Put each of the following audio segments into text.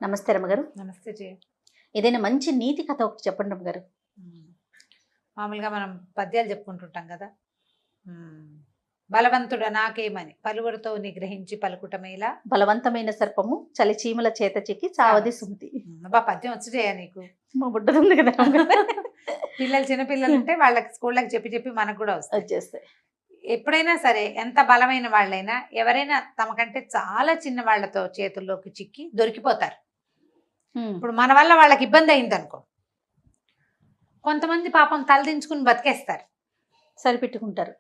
నమస్తే రమ్మగారు. నమస్తే జయ. ఏదైనా మంచి నీతి కథ ఒకటి చెప్పండి రమ్మగారు. మామూలుగా మనం పద్యాలు చెప్పుకుంటుంటాం కదా. బలవంతుడ నాకేమని పలువురితో నిగ్రహించి పలుకుటమేలా బలవంతమైన సర్పము చలి చీమల చేత చిక్కి చావది సుమతి. బా పద్యం వచ్చి జయ నీకు. మా బుడ్డది ఉంది కదా పిల్లలు చిన్నపిల్లలు ఉంటే వాళ్ళకి స్కూళ్ళకి చెప్పి చెప్పి మనకు కూడా వస్తాయి. వచ్చేస్తాయి. ఎప్పుడైనా సరే ఎంత బలమైన వాళ్ళైనా ఎవరైనా తమకంటే చాలా చిన్న వాళ్ళతో చేతుల్లోకి చిక్కి దొరికిపోతారు. ఇప్పుడు మన వల్ల వాళ్ళకి ఇబ్బంది అయింది అనుకో, కొంతమంది పాపం తలదించుకుని బతికేస్తారు, సరిపెట్టుకుంటారు.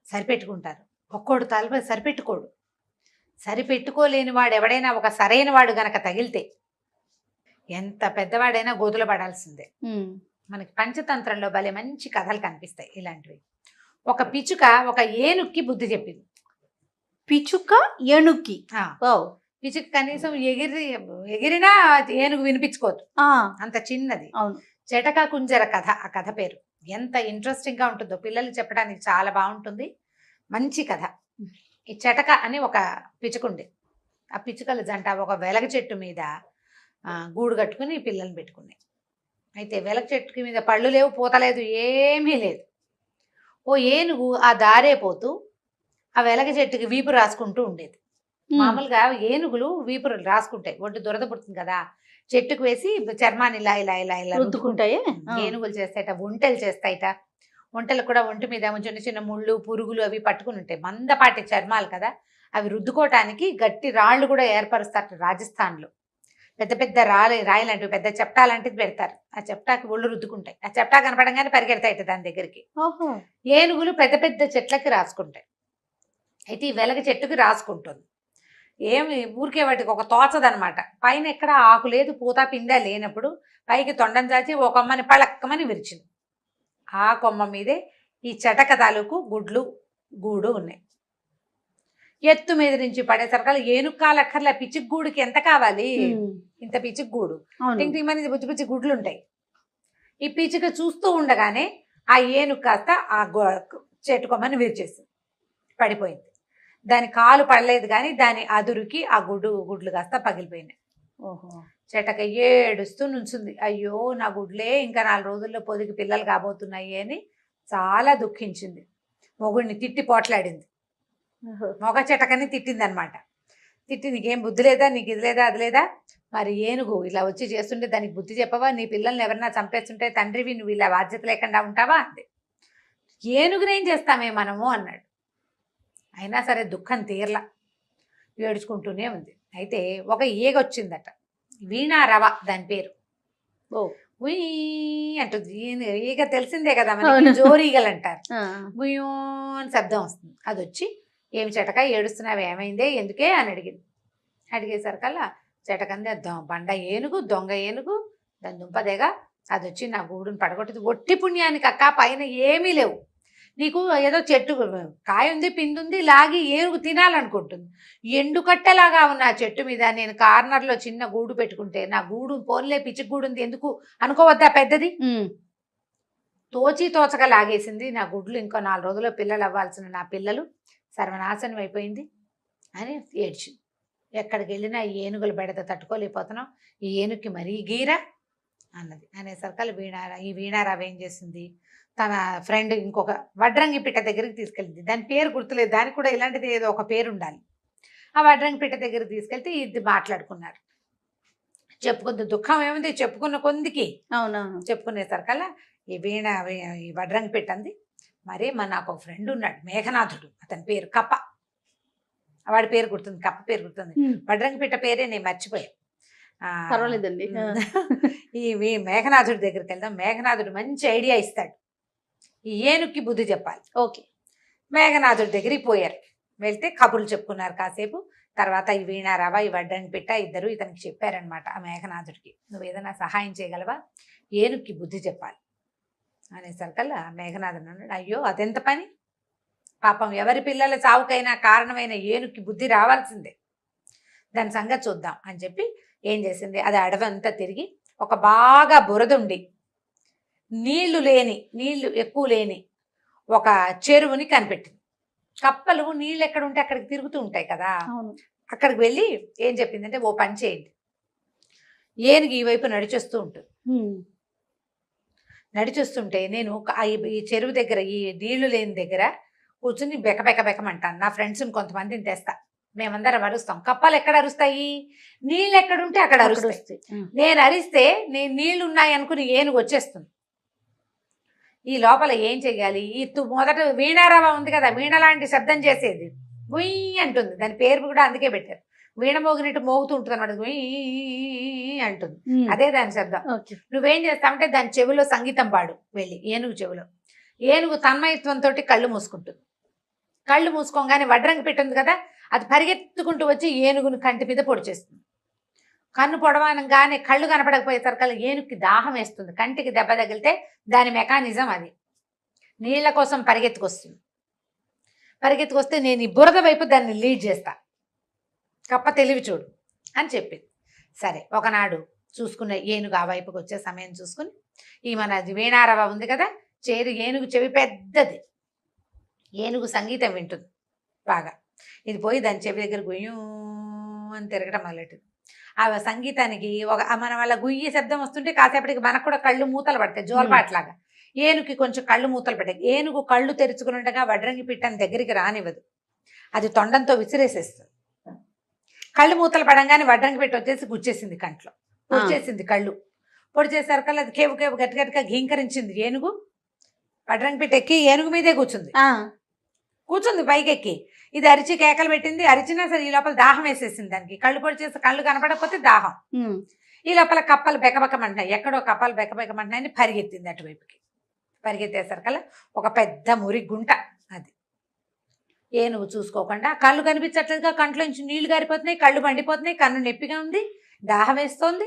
ఒక్కోడు తల సరిపెట్టుకోడు. సరిపెట్టుకోలేని వాడు ఎవడైనా ఒక సరైన వాడు గనక తగిలితే ఎంత పెద్దవాడైనా గోతుల పడాల్సిందే. మనకి పంచతంత్రంలో భలే మంచి కథలు కనిపిస్తాయి ఇలాంటివి. ఒక పిచ్చుక ఒక ఏనుక్కి బుద్ధి చెప్పింది. పిచ్చుక ఏనుక్కి? పిచ్చుక కనీసం ఎగిరినా ఏనుగు వినిపించుకోదు, అంత చిన్నది. అవును. చెటక కుంజర కథ, ఆ కథ పేరు. ఎంత ఇంట్రెస్టింగ్ గా ఉంటుందో, పిల్లలు చెప్పడానికి చాలా బాగుంటుంది, మంచి కథ. ఈ చెటక అని ఒక పిచ్చుకుండే, ఆ పిచ్చుకల జంట ఒక వెలగ చెట్టు మీద గూడు కట్టుకుని పిల్లల్ని పెట్టుకున్నాయి. అయితే వెలగ చెట్టు మీద పళ్ళు లేవు, పూత లేదు, ఏమీ లేదు. ఓ ఏనుగు ఆ దారే పోతూ ఆ వెలగ చెట్టుకి వీపు రాసుకుంటూ ఉండేది. మామూలుగా ఏనుగులు వీపురు రాసుకుంటాయి, ఒడ్డు దురద పుడుతుంది కదా, చెట్టుకు వేసి చర్మాన్ని ఇలా ఇలా ఇలా ఇలా రుద్దుకుంటాయి. ఏనుగులు చేస్తాయిట, ఒంటెలు చేస్తాయిట. ఒంటెలు కూడా ఒంటి మీద చిన్న చిన్న ముళ్ళు పురుగులు అవి పట్టుకుని ఉంటాయి, మందపాటి చర్మాలు కదా, అవి రుద్దుకోవటానికి గట్టి రాళ్ళు కూడా ఏర్పరుస్తారు. రాజస్థాన్లో పెద్ద పెద్ద రాయి లాంటివి, పెద్ద చెప్టా లాంటిది పెడతారు. ఆ చెప్టాకి ఒళ్ళు రుద్దుకుంటాయి. ఆ చెప్టా కనపడంగానే పరిగెడతాయిట దాని దగ్గరికి. ఏనుగులు పెద్ద పెద్ద చెట్లకి రాసుకుంటాయి. అయితే ఈ వెలగ చెట్టుకి రాసుకుంటుంది. ఏమి ఊరికే వాటికి ఒక తోచదనమాట. పైన ఎక్కడ ఆకు లేదు, పూత పిండా లేనప్పుడు పైకి తొండం చాచి ఒక కొమ్మని పళక్కమని విరిచింది. ఆ కొమ్మ మీదే ఈ చెటక తాలూకు గుడ్లు గూడు ఉన్నాయి. ఎత్తు మీద నుంచి పడేసరికల్లా ఏనుక్కాలక్కర్ల పిచ్చికి గూడుకి ఎంత కావాలి, ఇంత పిచ్చికి గూడు, టింగ్ బుజ్జి బుజ్జి గుడ్లు ఉంటాయి. ఈ పిచ్చిక చూస్తూ ఉండగానే ఆ ఏనుగు కాస్త ఆ చెట్టు కొమ్మని విరిచేసింది, పడిపోయింది. దాని కాలు పడలేదు కానీ దాని అదురుకి ఆ గుడ్లు కాస్త పగిలిపోయినాయి. చెటక ఏడుస్తూ నుంచుంది. అయ్యో నా గుడ్లే, ఇంకా 4 రోజుల్లో పొదిగి పిల్లలు కాబోతున్నాయి అని చాలా దుఃఖించింది. మొగుడిని తిట్టి పోట్లాడింది. మొగ చెటకని తిట్టింది అనమాట. తిట్టి, నీకేం బుద్ధి లేదా, నీకు ఇది లేదా అది లేదా, మరి ఏనుగు ఇలా వచ్చి చేస్తుంటే దానికి బుద్ధి చెప్పవా, నీ పిల్లల్ని ఎవరన్నా చంపేస్తుంటే తండ్రివి నువ్వు ఇలా బాధ్యత లేకుండా ఉంటావా అంది. ఏనుగునేం చేస్తామే మనము అన్నాడు. అయినా సరే దుఃఖం తీరలా, ఏడుచుకుంటూనే ఉంది. అయితే ఒక ఈగ వచ్చిందట, వీణారవ దాని పేరు. ఉయ్ అంటుంది. ఈగ తెలిసిందే కదా మనకి, జోరీగలు అంటారు. గుయ్యో అని శబ్దం వస్తుంది. అది వచ్చి, ఏమి చెటక ఏడుస్తున్నావు, ఏమైందే, ఎందుకే అని అడిగింది. అడిగేసరికల్లా చెటకంది బండ ఏనుగు, దొంగ ఏనుగు, దాని దుంపదేగా, అది వచ్చి నా గూడుని పడగొట్టింది. ఒట్టి పుణ్యానికి అక్క, పైన ఏమీ లేవు, నీకు ఏదో చెట్టు కాయ ఉంది, పిండి ఉంది, లాగి ఏనుగు తినాలనుకుంటుంది. ఎండుకట్టెలాగా ఉన్న ఆ చెట్టు మీద నేను కార్నర్లో చిన్న గూడు పెట్టుకుంటే, నా గూడు పోన్లే పిచ్చి గూడు ఉంది ఎందుకు అనుకోవద్దా పెద్దది, తోచగా లాగేసింది. నా గుడ్లు ఇంకో 4 రోజుల్లో పిల్లలు అవ్వాల్సిన నా పిల్లలు సర్వనాశనం అయిపోయింది అని ఏడ్చింది. ఎక్కడికి వెళ్ళినా ఈ ఏనుగుల బెడద తట్టుకోలేకపోతున్నాం, ఈ ఏనుగుకి మరీ గీరా అన్నది. అనేసరికల్ ఈ వీణారావు ఏం చేసింది, తన ఫ్రెండ్ ఇంకొక వడ్రంగి పిట్ట దగ్గరికి తీసుకెళ్ళింది. దాని పేరు గుర్తులేదు, దానికి కూడా ఇలాంటిది ఏదో ఒక పేరు ఉండాలి. ఆ వడ్రంగి పిట్ట దగ్గరికి తీసుకెళ్తే ఇది మాట్లాడుకున్నారు. చెప్పుకుంది, దుఃఖం ఏముంది చెప్పుకున్న కొందికి. అవునవును. చెప్పుకునేసరికల్లా ఈ వడ్రంగి పిట్ట అంది, మరి నాకు ఒక ఫ్రెండ్ ఉన్నాడు మేఘనాథుడు, అతని పేరు కప్ప, వాడి పేరు గుర్తుంది, కప్ప పేరు గుర్తుంది, వడ్రంగి పిట్ట పేరే నేను మర్చిపోయా. పర్వాలేదండి. ఈ మేఘనాథుడి దగ్గరికి వెళ్దాం, మేఘనాథుడు మంచి ఐడియా ఇస్తాడు, ఈ ఏనుక్కి బుద్ధి చెప్పాలి. ఓకే. మేఘనాథుడి దగ్గరికి పోయారు. వెళ్తే కబుర్లు చెప్పుకున్నారు కాసేపు. తర్వాత ఈ వీణారావ ఈ వడ్డంగి పిట్ట ఇద్దరు ఇతనికి చెప్పారనమాట, ఆ మేఘనాథుడికి, నువ్వు ఏదైనా సహాయం చేయగలవా, ఏనుక్కి బుద్ధి చెప్పాలి అనేసరికల్లా మేఘనాథుడు అన్నాడు, అయ్యో అదెంత పని, పాపం ఎవరి పిల్లల చావుకైనా కారణమైన ఏనుక్కి బుద్ధి రావాల్సిందే, దాని సంగతి చూద్దాం అని చెప్పి ఏం చేసింది, అది అడవంతా తిరిగి ఒక బాగా బురదుండి నీళ్లు ఎక్కువ లేని ఒక చెరువుని కనిపెట్టింది. కప్పలు నీళ్ళు ఎక్కడ ఉంటే అక్కడికి తిరుగుతూ ఉంటాయి కదా, అక్కడికి వెళ్ళి ఏం చెప్పిందంటే, ఓ పని చేయండి, ఏనుగు ఈ వైపు నడిచొస్తూ ఉంటుంది. నడిచొస్తుంటే నేను ఈ చెరువు దగ్గర, ఈ నీళ్లు లేని దగ్గర కూర్చుని బెకబెకమంటాను. నా ఫ్రెండ్స్ని కొంతమందిని తెస్తా, మేమందరం అరుస్తాం. కప్పలు ఎక్కడ అరుస్తాయి? నీళ్ళు ఎక్కడుంటే అక్కడ అరుస్తాయి. నేను అరిస్తే నేను నీళ్లు ఉన్నాయి అనుకుని ఏనుగు వచ్చేస్తుంది. ఈ లోపల ఏం చెయ్యాలి? మొదట వీణారావ ఉంది కదా, వీణ లాంటి శబ్దం చేసేది, గుయ్ అంటుంది. దాని పేరు కూడా అందుకే పెట్టారు, వీణ మోగినట్టు మోగుతూ ఉంటుంది అనమాట, గుయ్ అంటుంది. అదే దాని శబ్దం. నువ్వేం చేస్తావంటే దాని చెవిలో సంగీతం పాడు వెళ్ళి, ఏనుగు చెవిలో. ఏనుగు తన్మయత్వంతో కళ్ళు మూసుకుంటుంది. కళ్ళు మూసుకోగానే వడ్రంగి పెట్టింది కదా, అది పరిగెత్తుకుంటూ వచ్చి ఏనుగుని కంటి మీద పొడిచేస్తుంది. కన్ను పొడవనగానే కళ్ళు కనపడకపోయేసరికల్లా ఏనుగుకి దాహం వేస్తుంది. కంటికి దెబ్బ తగిలితే దాని మెకానిజం అది, నీళ్ల కోసం పరిగెత్తుకొస్తుంది. పరిగెత్తుకొస్తే నేను ఈ బురద వైపు దాన్ని లీడ్ చేస్తా, కప్ప తెలివి చూడు అని చెప్పింది. సరే, ఒకనాడు చూసుకున్న ఏనుగు ఆ వైపుకి వచ్చే సమయం చూసుకుని ఈ మన వీణారవ ఉంది కదా, ఏనుగు చెవి పెద్దది, ఏనుగు సంగీతం వింటుంది బాగా. ఇది పోయి దాని చెవి దగ్గర గుయ్యూ అని తిరగటం మొదలెట్టింది. ఆ సంగీతానికి మన వల్ల గుయ్యి శబ్దం వస్తుంటే కాసేపటికి మనకు కూడా కళ్ళు మూతలు పడతాయి, జోలపాట్లాగా. ఏనుగుకి కొంచెం కళ్ళు మూతలు పడ్డాయి. ఏనుగు కళ్ళు తెరుచుకుని ఉండగా వడ్రంగి పిట్టని దగ్గరికి రానివ్వదు, అది తొండంతో విసిరేసేస్తుంది. కళ్ళు మూతలు పడంగానే వడ్రంగి పిట్ట వచ్చేసి గుచ్చేసింది కంట్లో, పొడిచేసింది కళ్ళు. పొడిచేసరికల్లా అది కేవు కేవు గట్టి గట్టిగా ఘీంకరించింది. ఏనుగు వడ్రంగి పిట్ట ఎక్కి ఏనుగు మీదే కూర్చుంది పైకెక్కి. ఇది అరిచి కేకలు పెట్టింది. అరిచినా సరే ఈ లోపల దాహం వేసేసింది దానికి. కళ్ళు పొడిచేసి కళ్ళు కనపడకపోతే దాహం. ఈ లోపల కప్పలు బెకబెకమంటున్నాయి, ఎక్కడో కప్పలు బెకబెకమంటున్నాయని పరిగెత్తింది అటువైపుకి. పరిగెత్తేసరికల్లా ఒక పెద్ద మురి గుంట అది. ఏనుగు చూసుకోకుండా, కళ్ళు కనిపించట్లేదుగా, కంట్లోంచి నీళ్లు గారిపోతున్నాయి, కళ్ళు మండిపోతున్నాయి, కన్ను నొప్పిగా ఉంది, దాహం వేస్తోంది,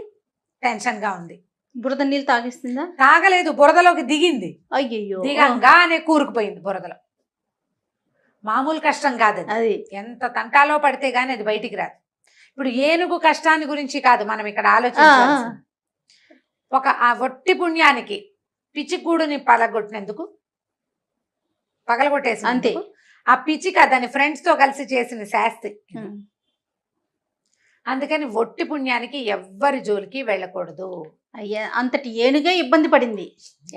టెన్షన్గా ఉంది. బురద నీళ్ళు తాగిస్తుందా? తాగలేదు, బురదలోకి దిగింది. అయ్యయ్యో, దిగంగానే కూరుకుపోయింది బురదలో. మామూలు కష్టం కాదు అది, ఎంత తంటాలో పడితే గానీ అది బయటికి రాదు. ఇప్పుడు ఏనుగు కష్టాన్ని గురించి కాదు మనం ఇక్కడ ఆలోచించాల్సింది. ఆ ఒట్టి పుణ్యానికి పిచ్చిగూడుని పగలగొట్టినందుకు, పగలగొట్టేసి అంతే. ఆ పిచ్చిక దాని ఫ్రెండ్స్ తో కలిసి చేసిన శాస్తి. అందుకని ఒట్టి పుణ్యానికి ఎవ్వరి జోలికి వెళ్ళకూడదు. అయ్యా, అంతటి ఏనుగే ఇబ్బంది పడింది.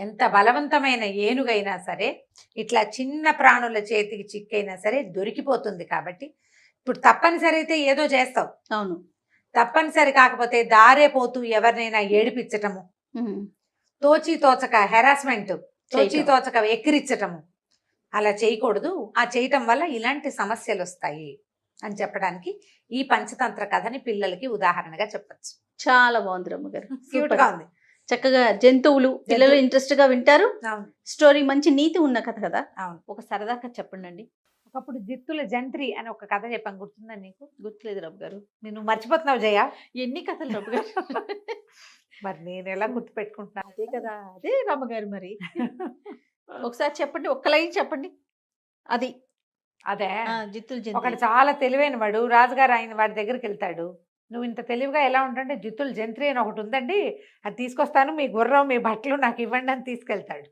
ఎంత బలవంతమైన ఏనుగైనా సరే ఇట్లా చిన్న ప్రాణుల చేతికి చిక్కైనా సరే దొరికిపోతుంది. కాబట్టి ఇప్పుడు తప్పనిసరి అయితే ఏదో చేస్తావు. అవును, తప్పనిసరి కాకపోతే దారే పోతూ ఎవరినైనా ఏడిపించటము, తోచి తోచక హెరాస్మెంట్, తోచి తోచక ఎక్కిరించటము, అలా చేయకూడదు. ఆ చేయటం వల్ల ఇలాంటి సమస్యలు వస్తాయి అని చెప్పడానికి ఈ పంచతంత్ర కథని పిల్లలకి ఉదాహరణగా చెప్పచ్చు. చాలా బాగుంది రమ్మగారు, క్యూట్ గా ఉంది. చక్కగా జంతువులు పిల్లలు ఇంట్రెస్ట్ గా వింటారు. స్టోరీ మంచి నీతి ఉన్న కథ కదా. అవును, ఒక సరదా కథ చెప్పండి అండి. ఒకప్పుడు జిత్తుల జంత్రి అని ఒక కథ చెప్పాను, గుర్తుందా నీకు? గుర్తులేదు రమ్మ గారు. నేను మర్చిపోతున్నావు జయ, ఎన్ని కథలు రమ్మ గారు? మరి నేను ఎలా గుర్తు పెట్టుకుంటున్నా? అదే కదా, అదే రమ్మగారు. మరి ఒకసారి చెప్పండి, ఒక్క లైన్ చెప్పండి. అది అదే జిత్తుల ఒకటి చాలా తెలివైన వాడు, రాజుగారు ఆయన వాడి దగ్గరికి వెళ్తాడు. నువ్వు ఇంత తెలివిగా ఎలా ఉంటుంటే జిత్తుల జంత్రి అని ఒకటి ఉందండి, అది తీసుకొస్తాను, మీ గుర్రం మీ బట్టలు నాకు ఇవ్వండి అని తీసుకెళ్తాడు.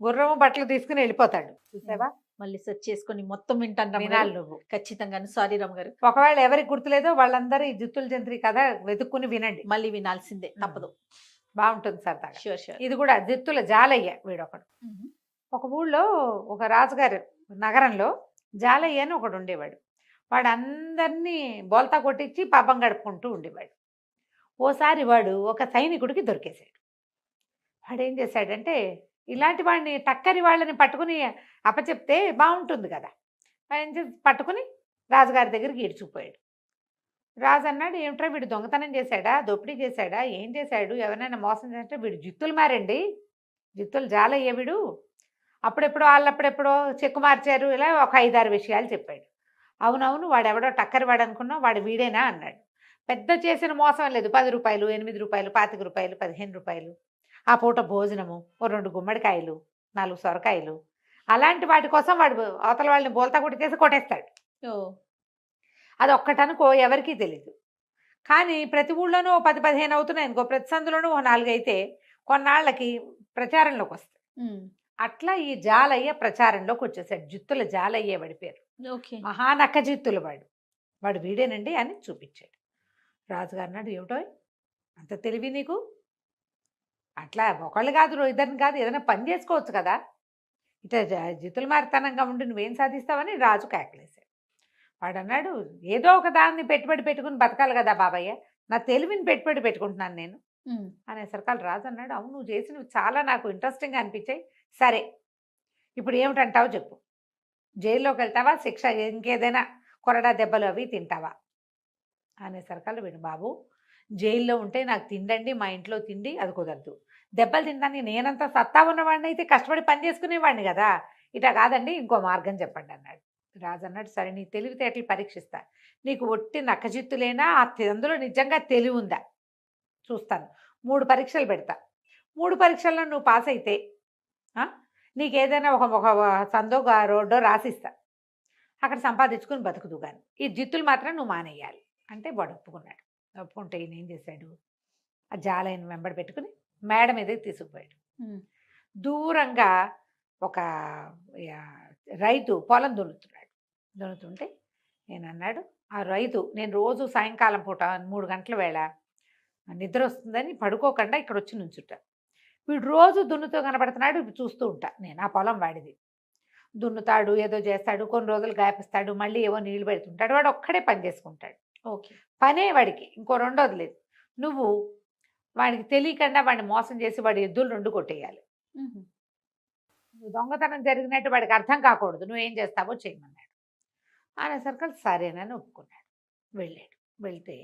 గుర్రము బట్టలు తీసుకుని వెళ్ళిపోతాడు. చూసావా? మళ్ళీ సెర్చ్ చేసుకుని మొత్తం వింటాను. వినాలి నువ్వు ఖచ్చితంగా. సారీ రమ్మ గారు, ఒకవేళ ఎవరికి గుర్తులేదో వాళ్ళందరూ ఈ జిత్తుల జంత్రి కథ వెతుక్కుని వినండి. మళ్ళీ వినాల్సిందే, తప్పదు. బాగుంటుంది సరదాగా. Sure sure. ఇది కూడా జిత్తుల జాలయ్య వీడొకడు. ఒక ఊళ్ళో ఒక రాజుగారు నగరంలో జాలయ్య అని ఒకడు ఉండేవాడు. వాడు అందరినీ బోల్తా కొట్టించి పాపం గడుపుకుంటూ ఉండేవాడు. ఓసారి వాడు ఒక సైనికుడికి దొరికేశాడు. వాడు ఏం చేశాడంటే, ఇలాంటి వాడిని టక్కరి వాళ్ళని పట్టుకుని అప్పచెప్తే బాగుంటుంది కదా, ఏం చేసి పట్టుకుని రాజుగారి దగ్గరికి ఈడ్చుకుపోయాడు. రాజు అన్నాడు, ఏమిట్రా వీడు దొంగతనం చేశాడా, దోపిడీ చేశాడా, ఏం చేశాడు, ఎవరైనా మోసం చేస్తే? వీడు జిత్తులు మారండి, జిత్తులు జాలయ్య వీడు, అప్పుడెప్పుడో వాళ్ళప్పుడెప్పుడో చెక్కు మార్చారు, ఇలా ఒక 5-6 విషయాలు చెప్పాడు. అవునవును, వాడెవడో టక్కరి వాడు అనుకున్నావు, వాడు వీడేనా అన్నాడు. పెద్ద చేసిన మోసం లేదు, 10 రూపాయలు, 8 రూపాయలు, 25 రూపాయలు, 15 రూపాయలు, ఆ పూట భోజనము, ఓ 2 గుమ్మడికాయలు, 4 సొరకాయలు, అలాంటి వాటి కోసం వాడు అవతల వాళ్ళని బోల్తా కొట్టేసి కొట్టేస్తాడు. అది ఒక్కటనుకో ఎవరికీ తెలీదు. కానీ ప్రతి ఊళ్ళోనూ 10-15 అవుతున్నాయి అనుకో, ప్రతి సందులోనూ 4 అయితే కొన్నాళ్ళకి ప్రచారంలోకి వస్తాయి. అట్లా ఈ జాలయ్య ప్రచారంలోకి వచ్చేసాడు. జిత్తుల జాలయ్య వాడి పేరు. మహానక్క జిత్తులు వాడు వీడేనండి అని చూపించాడు. రాజుగారు అన్నాడు, ఏమిటో అంత తెలివి నీకు? అట్లా ఒకళ్ళు కాదు, ఇద్దరిని కాదు, ఏదైనా పని చేసుకోవచ్చు కదా. ఇట్లా జితులు మారితనంగా ఉండి నువ్వేం సాధిస్తావని రాజు కేకలేశాడు. వాడు అన్నాడు, ఏదో ఒక దాన్ని పెట్టుబడి పెట్టుకుని బతకాలి కదా బాబయ్య, నా తెలివిని పెట్టుబడి పెట్టుకుంటున్నాను నేను అనేసరికి రాజు అన్నాడు, అవును నువ్వు చేసినవి చాలా నాకు ఇంట్రెస్టింగ్గా అనిపించాయి. సరే ఇప్పుడు ఏమిటంటావు చెప్పు, జైల్లోకి వెళ్తావా, శిక్ష ఇంకేదైనా కొరడా దెబ్బలు అవి తింటావా అనేసరికి వీడు, బాబు జైల్లో ఉంటే నాకు తిండండి, మా ఇంట్లో తిండి అది కుదరదు, దెబ్బలు తినడానికి నేనంతా సత్తా ఉన్నవాడిని అయితే కష్టపడి పని చేసుకునేవాడిని కదా, ఇట్లా కాదండి ఇంకో మార్గం చెప్పండి అన్నాడు. రాజు అన్నాడు, సరే నీ తెలివితేటలు పరీక్షిస్తా, నీకు ఒట్టి నక్కజిత్తులేనా అందులో నిజంగా తెలివి ఉందా చూస్తాను, 3 పరీక్షలు పెడతా, 3 పరీక్షల్లో నువ్వు పాస్ అయితే నీకు ఏదైనా ఒక సందో రోడ్డో రాసిస్తా, అక్కడ సంపాదించుకుని బతుకుదు కానీ ఈ జిత్తులు మాత్రం నువ్వు మానేయాలి అంటే వాడు ఒప్పుకున్నాడు. ఒప్పుకుంటే ఈయన ఏం చేశాడు, ఆ జాలైన వెంబడి పెట్టుకుని మేడ మీదకి తీసుకుపోయాడు. దూరంగా ఒక రైతు పొలం దున్నుతుంటే నేను అన్నాడు, ఆ రైతు, నేను రోజు సాయంకాలం పూట 3 గంటల వేళ నిద్ర వస్తుందని పడుకోకుండా ఇక్కడ వచ్చి నుంచుంటా, వీడు రోజు దున్నుతో కనబడుతున్నాడు, చూస్తూ ఉంటా నేను, ఆ పొలం వాడిది, దున్నుతాడు ఏదో చేస్తాడు, కొన్ని రోజులు గాపిస్తాడు, మళ్ళీ ఏవో నీళ్లు పెడుతుంటాడు, వాడు ఒక్కడే పని చేసుకుంటాడు. ఓకే, పనే వాడికి, ఇంకో రెండోది లేదు. నువ్వు వాడికి తెలియకుండా వాడిని మోసం చేసి వాడి ఎద్దులు 2 కొట్టేయాలి. నువ్వు దొంగతనం జరిగినట్టు వాడికి అర్థం కాకూడదు, నువ్వేం చేస్తావో చేయమన్నాడు. అనేసరికి సరేనని ఒప్పుకున్నాడు. వెళ్ళాడు. వెళ్తే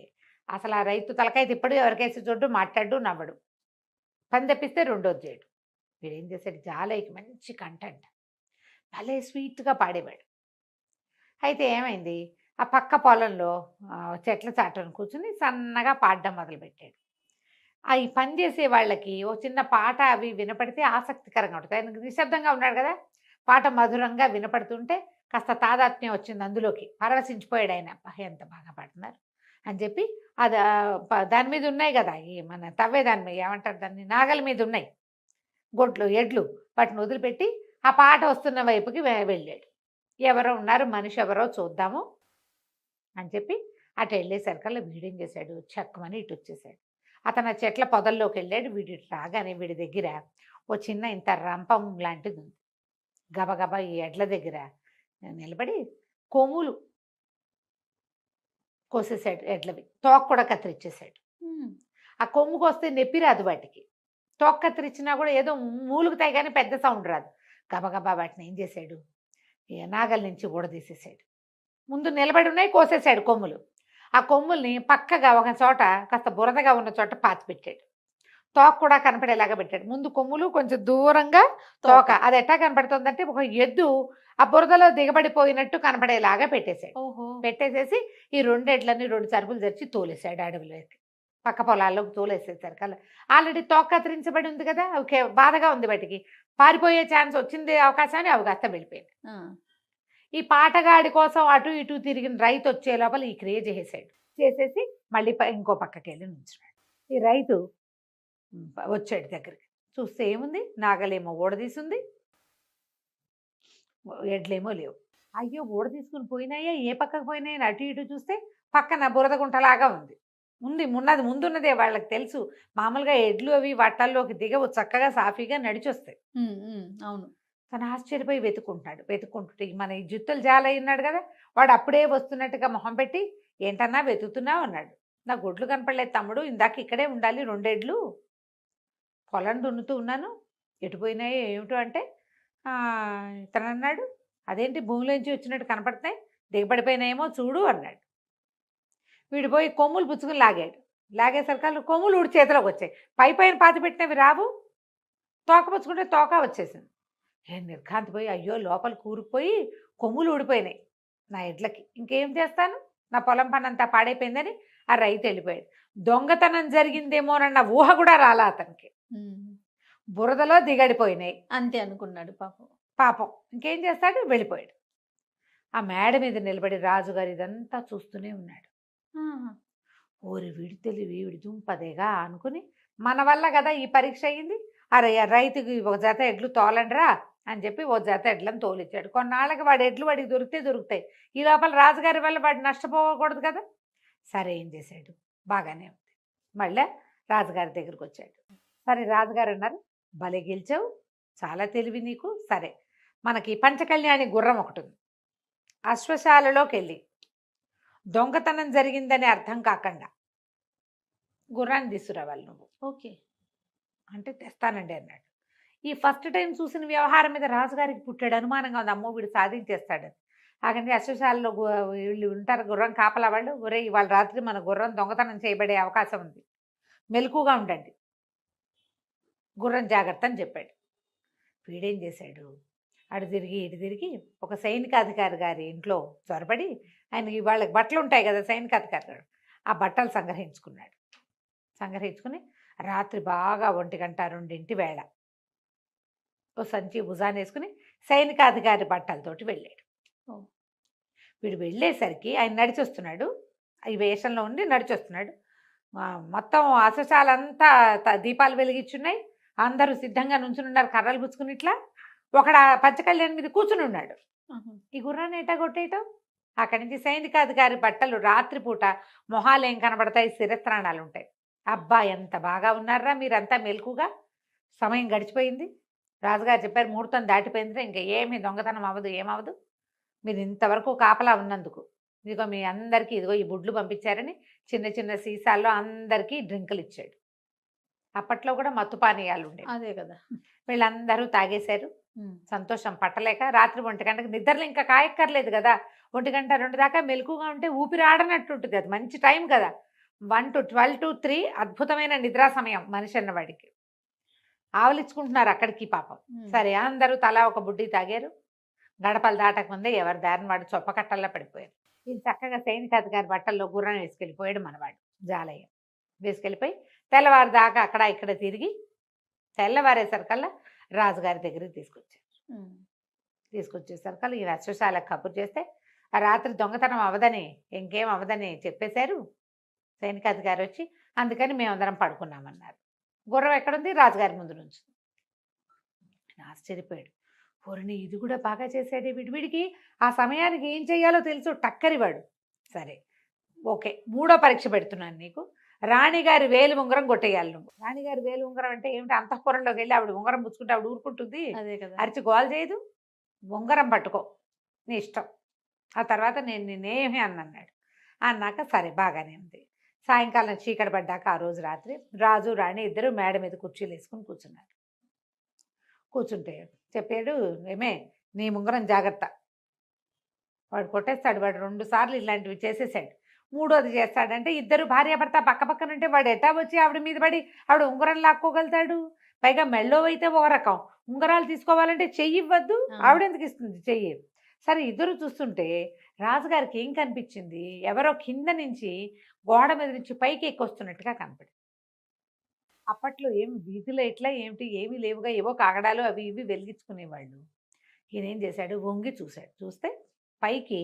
అసలు ఆ రైతు తలకాయ తిప్పడు, ఎవరికేసి చూడ్డు, మాట్లాడు, నవ్వడు, పని తెప్పిస్తే రెండోది చేయడు. వీడేం చేశాడు, జాలయ్యకి మంచి కంటెంట్ భలే స్వీట్గా పాడేవాడు. అయితే ఏమైంది, ఆ పక్క పొలంలో చెట్ల చాటును కూర్చుని సన్నగా పాడడం మొదలుపెట్టాడు. ఈ పని చేసే వాళ్ళకి ఓ చిన్న పాట అవి వినపడితే ఆసక్తికరంగా ఉంటుంది. ఆయన నిశ్శబ్దంగా ఉన్నాడు కదా, పాట మధురంగా వినపడుతుంటే కాస్త తాదాత్మ్యం వచ్చింది అందులోకి, పరవశించిపోయాడు ఆయన. ఎంత బాగా పాడుతున్నారు అని చెప్పి అది దాని మీద ఉన్నాయి కదా, ఈ మన తవ్వే దాని మీద ఏమంటారు దాన్ని, నాగల మీద ఉన్నాయి గొడ్లు ఎడ్లు, వాటిని వదిలిపెట్టి ఆ పాట వస్తున్న వైపుకి వెళ్ళాడు. ఎవరో ఉన్నారు, మనిషి ఎవరో చూద్దాము అని చెప్పి అటు వెళ్ళేసరికల్లా వీడేం చేశాడు, చెక్కమని ఇటు వచ్చేసాడు. అతను ఆ చెట్ల పొదల్లోకి వెళ్ళాడు. వీడి రాగానే వీడి దగ్గర ఓ చిన్న ఇంత రంపం లాంటిది ఉంది. గబగబా ఈ ఎడ్ల దగ్గర నిలబడి కొమ్ములు కోసేసాడు, ఎడ్లవి తోక కూడా కత్తిరించేశాడు. ఆ కొమ్ముకు వస్తే నొప్పి రాదు వాటికి, తోక కత్తిరించినా కూడా ఏదో మూలుగుతాయి కానీ పెద్ద సౌండ్ రాదు. గబగబా వాటిని ఏం చేశాడు, నాగల నుంచి ఊడదీసేసాడు. ముందు నిలబడి ఉన్నాయి, కోసేసాడు కొమ్ములు. ఆ కొమ్ముల్ని పక్కగా ఒక చోట కాస్త బురదగా ఉన్న చోట పాతి పెట్టాడు. తోక కూడా కనపడేలాగా పెట్టాడు. ముందు కొమ్ములు కొంచెం దూరంగా తోక, అది ఎట్టా కనపడుతుందంటే ఒక ఎద్దు ఆ బురదలో దిగబడిపోయినట్టు కనపడేలాగా పెట్టేశాడు. పెట్టేసేసి ఈ 2 ఎడ్లని 2 సరుపులు తెచ్చి తోలేశాడు అడవిలోకి, పక్క పొలాల్లోకి తోలేసేసారు కల్లా. ఆల్రెడీ తోక కత్తిరించబడి ఉంది కదా, ఓకే బాధగా ఉంది, వాటికి పారిపోయే ఛాన్స్ వచ్చింది, అవకాశాన్ని అవి కాస్త వెళ్ళిపోయింది. ఈ పాటగాడి కోసం అటు ఇటు తిరిగిన రైతు వచ్చే లోపల ఈ క్రియ చేసేసి మళ్ళీ ఇంకో పక్కకి వెళ్ళి నుంచున్నాడు. ఈ రైతు వచ్చాడు దగ్గరికి, చూస్తే ఏముంది, నాగలేమో ఊడదీసింది, ఎడ్లేమో లేవు. అయ్యో ఊడ తీసుకుని పోయినాయా, ఏ పక్కకు పోయినాయని అటు ఇటు చూస్తే పక్కన బురద గుంటలాగా ఉంది. ముందున్నదే వాళ్ళకి తెలుసు, మామూలుగా ఎడ్లు అవి వట్టల్లోకి దిగవు, చక్కగా సాఫీగా నడిచొస్తాయి. అవును. తను ఆశ్చర్యపోయి వెతుక్కుంటుంటే మన ఈ జుత్తులు జాలయ్యున్నాడు కదా, వాడు అప్పుడే వస్తున్నట్టుగా మొహం పెట్టి, ఏంటన్నా వెతుకుతున్నావు అన్నాడు. నా గొడ్లు కనపడలేదు తమ్ముడు, ఇందాక ఇక్కడే ఉండాలి, 2 ఎడ్లు పొలం దున్నుతూ ఉన్నాను, ఎటుపోయినాయో ఏమిటో అంటే తను అన్నాడు, అదేంటి భూమిలోంచి వచ్చినట్టు కనపడుతున్నాయి, దిగబడిపోయినాయేమో చూడు అన్నాడు. వీడిపోయి కొమ్ములు పుచ్చుకుని లాగేసరికి కొమ్ములు ఊడి చేతిలోకి వచ్చాయి. పైన పాతి పెట్టినవి రావు, తోక పుచ్చుకుంటే తోక వచ్చేసింది. నేను నిర్ఘాంతిపోయి, అయ్యో లోపల కూరుకుపోయి కొమ్ములు ఊడిపోయినాయి నా ఎడ్లకి, ఇంకేం చేస్తాను, నా పొలం పని అంతా పాడైపోయిందని ఆ రైతు వెళ్ళిపోయాడు. దొంగతనం జరిగిందేమోనన్న ఊహ కూడా రాలా అతనికి, బురదలో దిగడిపోయినాయి అంతే అనుకున్నాడు. పాపం ఇంకేం చేస్తాడు, వెళ్ళిపోయాడు. ఆ మేడ మీద నిలబడి రాజుగారు ఇదంతా చూస్తూనే ఉన్నాడు. ఓరి వీడి తెలివి, వీడి దుంపదేగా అనుకుని, మన వల్ల కదా ఈ పరీక్ష అయ్యింది, అరే రైతుకి ఒక జత ఎడ్లు తోలండిరా అని చెప్పి ఓ జత ఎడ్లను తోలిచ్చాడు. కొన్నాళ్ళకి వాడి ఎడ్లు వాడికి దొరుకుతాయి, ఈ లోపల రాజుగారి వల్ల వాడు నష్టపోకూడదు కదా. సరే ఏం చేశాడు, బాగానే ఉంది. మళ్ళీ రాజుగారి దగ్గరికి వచ్చాడు. సరే రాజుగారు అన్నారు, భలే గెలిచావు, చాలా తెలివి నీకు. సరే, మనకి పంచకళ్యాణి గుర్రం ఒకటి ఉంది. అశ్వశాలలోకి వెళ్ళి దొంగతనం జరిగిందని అర్థం కాకుండా గుర్రాన్ని తీసుకురావాలి నువ్వు. ఓకే. అంటే తెస్తానండి అన్నాడు. ఈ ఫస్ట్ టైం చూసిన వ్యవహారం మీద రాజుగారికి పుట్టాడు అనుమానంగా ఉంది, అమ్మో వీడు సాధించేస్తాడని. అక్కడి అశ్వశాలలో వీళ్ళు ఉంటారు గుర్రం కాపలా వాళ్ళు, ఒరే ఇవాళ రాత్రి మన గుర్రం దొంగతనం చేయబడే అవకాశం ఉంది, మెలకుగా ఉండండి, గుర్రం జాగ్రత్త అని చెప్పాడు. వీడేం చేశాడు, అటు తిరిగి ఇటు తిరిగి ఒక సైనికాధికారి గారి ఇంట్లో చొరబడి, ఆయనకి వాళ్ళకి బట్టలు ఉంటాయి కదా సైనికాధికారి గారు, ఆ బట్టలు సంగ్రహించుకున్నాడు. సంగ్రహించుకుని రాత్రి బాగా 1-2 వేళ ఓ సంచి భుజాన్ని వేసుకుని సైనికాధికారి బట్టలతోటి వెళ్ళాడు. వీడు వెళ్ళేసరికి ఆయన నడిచొస్తున్నాడు, ఈ వేషంలో ఉండి నడిచొస్తున్నాడు. మొత్తం అశ్వశాలంతా దీపాలు వెలిగించున్నాయి, అందరూ సిద్ధంగా నుంచునున్నారు కర్రలు పుచ్చుకుని. ఇట్లా ఒకడ పంచకళ్యాణి మీద కూర్చుని ఉన్నాడు. ఈ గుర్రాన్ని ఎటా కొట్టేయటం. అక్కడి నుంచి సైనికాధికారి బట్టలు రాత్రిపూట మొహాలు ఏం కనబడతాయి, శిరస్త్రాణాలు ఉంటాయి. అబ్బా ఎంత బాగా ఉన్నారా మీరంతా మెలకుగా, సమయం గడిచిపోయింది, రాజుగారు చెప్పారు ముహూర్తం దాటిపోయింది, ఇంకా ఏమీ దొంగతనం అవ్వదు, ఏమవ్వదు, మీరు ఇంతవరకు కాపలా ఉన్నందుకు ఇదిగో మీ అందరికీ ఇదిగో ఈ బుడ్లు పంపించారని చిన్న చిన్న సీసాల్లో అందరికీ డ్రింకులు ఇచ్చాడు. అప్పట్లో కూడా మత్తు పానీయాలు ఉండేవి. అదే కదా. వీళ్ళందరూ తాగేశారు. సంతోషం పట్టలేక రాత్రి 1 గంటకు నిద్రలు ఇంకా కాయక్కర్లేదు కదా, 1 గంట 2 దాకా మెలకుగా ఉంటే ఊపిరి ఆడనట్టు ఉంటుంది, అది మంచి టైం కదా. 1 to 12 to 3 అద్భుతమైన నిద్రా సమయం మనిషి అన్నవాడికి. ఆవలించుకుంటున్నారు అక్కడికి పాపం. సరే అందరూ తలా ఒక బుడ్డి తాగారు. గడపలు దాటకముందే ఎవరి దారిని వాడు చొప్పకట్టల్లా పడిపోయారు. ఇది చక్కగా సైనికాధికారి బట్టల్లో గుర్రం వేసుకెళ్ళిపోయాడు మనవాడు జాలయ్య. వేసుకెళ్ళిపోయి తెల్లవారు దాకా అక్కడ ఇక్కడ తిరిగి తెల్లవారేసరికల్లా రాజుగారి దగ్గరికి తీసుకొచ్చేసరికల్లా ఈ అశ్వశాలకు కబురు చేస్తే ఆ రాత్రి దొంగతనం అవ్వదని, ఇంకేం అవ్వదని చెప్పేశారు సైనికాధికారి వచ్చి. అందుకని మేమందరం పడుకున్నామన్నారు. గుర్రం ఎక్కడుంది, రాజుగారి ముందు నుంచి. ఆశ్చర్యపోయాడు, పూర్ణి ఇది కూడా బాగా చేశాడే, వీడికి ఆ సమయానికి ఏం చేయాలో తెలుసు, టక్కరివాడు. సరే ఓకే, 3వ పరీక్ష పెడుతున్నాను నీకు, రాణిగారి వేలు ఉంగరం కొట్టేయాలి నువ్వు. రాణిగారి వేలు ఉంగరం అంటే ఏమిటి, అంతఃపురంలోకి వెళ్ళి ఆవిడ ఉంగరం పుచ్చుకుంటే ఆవిడ ఊరుకుంటుంది, అదే కదా, అరిచి గోల్ చేయదు, ఉంగరం పట్టుకో నీ ఇష్టం, ఆ తర్వాత నేను నిన్నేమీ అన్నాడు. అన్నాక సరే బాగానే ఉంది. సాయంకాలం చీకటి పడ్డాక ఆ రోజు రాత్రి రాజు రాణి ఇద్దరు మేడ మీద కుర్చీలు వేసుకుని కూర్చున్నారు. కూర్చుంటే చెప్పాడు, ఏమే నీ ఉంగరం జాగ్రత్త, వాడు కొట్టేస్తాడు, వాడు 2 సార్లు ఇలాంటివి చేసేసాడు, 3వది చేస్తాడంటే ఇద్దరు భార్యాభర్త పక్క పక్కన ఉంటే వాడు ఎట్టా వచ్చి ఆవిడ మీద పడి ఆవిడ ఉంగరం లాక్కోగలుగుతాడు. పైగా మెళ్ళో అయితే ఒక రకం, ఉంగరాలు తీసుకోవాలంటే చెయ్యి ఇవ్వద్దు, ఆవిడెందుకు ఇస్తుంది చెయ్యి. సరే ఇద్దరు చూస్తుంటే రాజుగారికి ఏం కనిపించింది, ఎవరో కింద నుంచి గోడ మీద నుంచి పైకి ఎక్కొస్తున్నట్టుగా కనపడింది. అప్పట్లో ఏమి వీధిలో ఎట్లా ఏమిటి ఏమీ లేవుగా, ఏవో కాగడాలు అవి ఇవి వెలిగించుకునేవాళ్ళు. ఈయనేం చేశాడు, వంగి చూశాడు. చూస్తే పైకి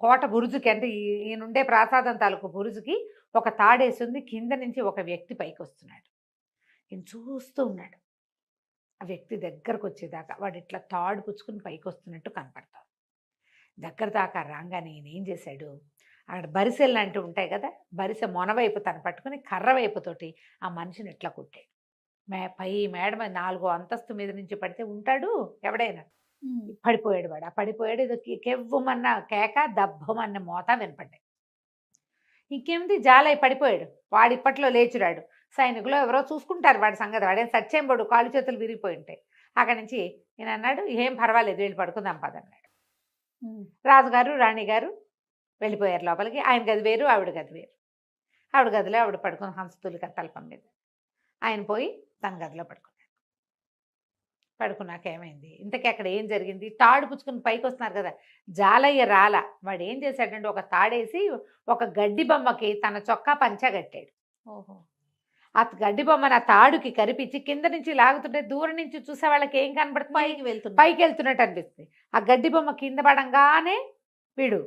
కోట బురుజుకి, అంటే ఈయనుండే ప్రాసాదం తాలూకు బురుజుకి ఒక తాడేసింది, కింద నుంచి ఒక వ్యక్తి పైకి వస్తున్నాడు. ఈయన చూస్తూ ఉన్నాడు. ఆ వ్యక్తి దగ్గరకు వచ్చేదాకా వాడు ఇట్లా తాడు పుచ్చుకుని పైకి వస్తున్నట్టు కనపడతాడు. దగ్గర దాకా రాగానే ఈయన ఏం చేశాడు, అక్కడ బరిసెలు లాంటివి ఉంటాయి కదా, బరిసె మొనవైపు తను పట్టుకుని కర్ర వైపుతోటి ఆ మనిషిని ఇట్లా కొట్టాడు. పై మేడ మీద 4వ అంతస్తు మీద నుంచి పడితే ఉంటాడు ఎవడైనా, పడిపోయాడు వాడు. ఆ పడిపోయాడు, ఏదో కెవ్వమన్న కేక దబ్బమన్న మోత వినపడ్డాయి. ఇంకేమిటి, జాలయ్య పడిపోయాడు, వాడు ఇప్పట్లో లేచురాడు. సైనికులు ఎవరో చూసుకుంటారు వాడి సంగతి, వాడేం సచ్చేంబడు, కాళ్ళు చేతులు విరిగిపోయి ఉంటాయి. అక్కడి నుంచి నేను అన్నాడు, ఏం పర్వాలేదు వెళ్ళి పడుకుందాం పదన్నాడు. రాజుగారు రాణిగారు వెళ్ళిపోయారు లోపలికి. ఆయన గది వేరు, ఆవిడ గది వేరు. ఆవిడ గదిలో ఆవిడ పడుకుని హంసతులిక తల్పం మీద, ఆయన పోయి తన గదిలో పడుకున్నాడు. పడుకున్నాక ఏమైంది, ఇంతకీ అక్కడ ఏం జరిగింది, తాడు పుచ్చుకుని పైకి వస్తున్నారు కదా, జాలయ్య రాల. వాడు ఏం చేశాడంటే ఒక తాడేసి ఒక గడ్డి బొమ్మకి తన చొక్కా పంచా కట్టాడు. ఓహో, ఆ గడ్డి బొమ్మను ఆ తాడుకి కరిపించి కింద నుంచి లాగుతుంటే దూరం నుంచి చూసే వాళ్ళకి ఏం కనబడుతుంది, పైకి వెళ్తున్నట్టు అనిపిస్తుంది. ఆ గడ్డి బొమ్మ కింద పడంగానే వీడు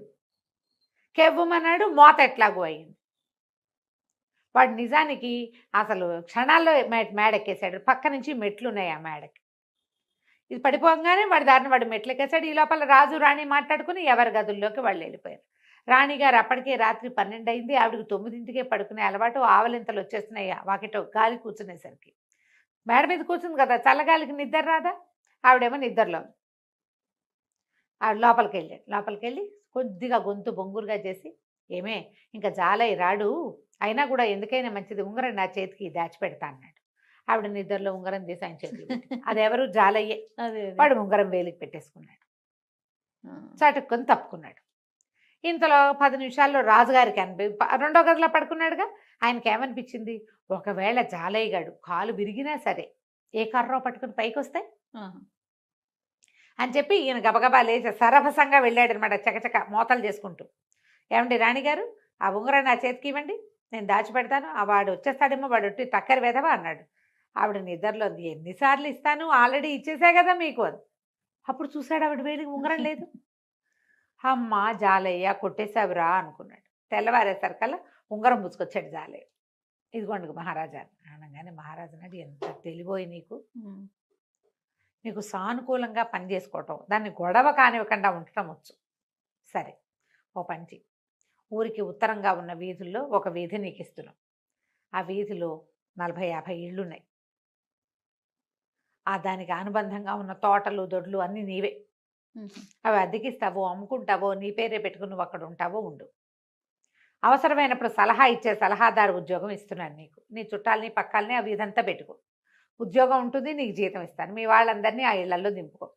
కెవ్వమన్నాడు, మోత ఎట్లాగూ అయింది. వాడు నిజానికి అసలు క్షణాల్లో మేడెక్కేశాడు. పక్క నుంచి మెట్లు ఉన్నాయి ఆ మేడకి. ఇది పడిపోగానే వాడి దారిని వాడు మెట్లెక్కేశాడు. ఈ లోపల రాజు రాణి మాట్లాడుకుని ఎవరి గదుల్లోకి వాళ్ళు వెళ్ళిపోయారు. రాణిగారు అప్పటికే రాత్రి 12 అయింది. ఆవిడకి 9ంటికే పడుకునే అలవాటు. ఆవలింతలు వచ్చేస్తున్నాయి వాకిట గాలి కూర్చునేసరికి. మేడ మీద కూర్చుంది కదా, చల్లగాలికి నిద్ర రాదా? ఆవిడేమో నిద్రలో ఉంది. ఆవిడ లోపలికెళ్ళి కొద్దిగా గొంతు బొంగురుగా చేసి, ఏమే ఇంకా జాలయ్య రాడు, అయినా కూడా ఎందుకైనా మంచిది ఉంగరం నా చేతికి దాచిపెడతా అన్నాడు. ఆవిడ నిద్రలో ఉంగరం తీసి ఆయన చేతికి పెట్టింది. అదెవరు? జాలయ్యే. వాడు ఉంగరం వేలికి పెట్టేసుకున్నాడు. చటుక్కుని తప్పుకున్నాడు. ఇంతలో 10 నిమిషాల్లో రాజుగారికి రెండో గదిలో పడుకున్నాడుగా, ఆయనకి ఏమనిపించింది, ఒకవేళ జాలయ్య గాడు కాలు విరిగినా సరే ఏ కర్రో పట్టుకుని పైకి వస్తాయి అని చెప్పి ఈయన గబగబా లేచి సరభసంగా వెళ్ళాడు అనమాట, చకచక మోతలు చేసుకుంటూ. ఏమండి రాణిగారు, ఆ ఉంగరం నా చేతికి ఇవ్వండి, నేను దాచిపెడతాను, ఆ వాడు వచ్చేస్తాడేమో, వాడు ఒట్టి టక్కరి వెదవా అన్నాడు. ఆవిడ నిద్రలో ఉంది. ఎన్నిసార్లు ఇస్తాను, ఆల్రెడీ ఇచ్చేసా కదా మీకు అని. అప్పుడు చూశాడు ఆవిడ వేలికి ఉంగరం లేదు. అమ్మ జాలయ్య కొట్టేశావురా అనుకున్నాడు. తెల్లవారేసరికల్లా ఉంగరం పుచ్చుకొచ్చాడు జాలయ్య. ఇదిగోండి మహారాజా అనగానే, మహారాజు అన్నాడు, ఎంత తెలివోయి నీకు సానుకూలంగా పని చేసుకోవటం, దాన్ని గొడవ కానివ్వకుండా ఉండటం వచ్చు. సరే, ఓ పంచి, ఊరికి ఉత్తరంగా ఉన్న వీధుల్లో ఒక వీధి నీకు ఇస్తున్నాం. ఆ వీధిలో 40-50 ఇళ్ళున్నాయి. దానికి అనుబంధంగా ఉన్న తోటలు దొడ్లు అన్నీ నీవే. అవి అద్దెకిస్తావో, అమ్ముకుంటావో, నీ పేరే పెట్టుకుని నువ్వు అక్కడ ఉంటావో ఉండు. అవసరమైనప్పుడు సలహా ఇచ్చే సలహాదారు ఉద్యోగం ఇస్తున్నాను నీకు. నీ చుట్టాలని పక్కాలని ఆ వీధంతా పెట్టుకో. ఉద్యోగం ఉంటుంది, నీకు జీతం ఇస్తాను. మీ వాళ్ళందరినీ ఆ ఇళ్లలో దింపుకో.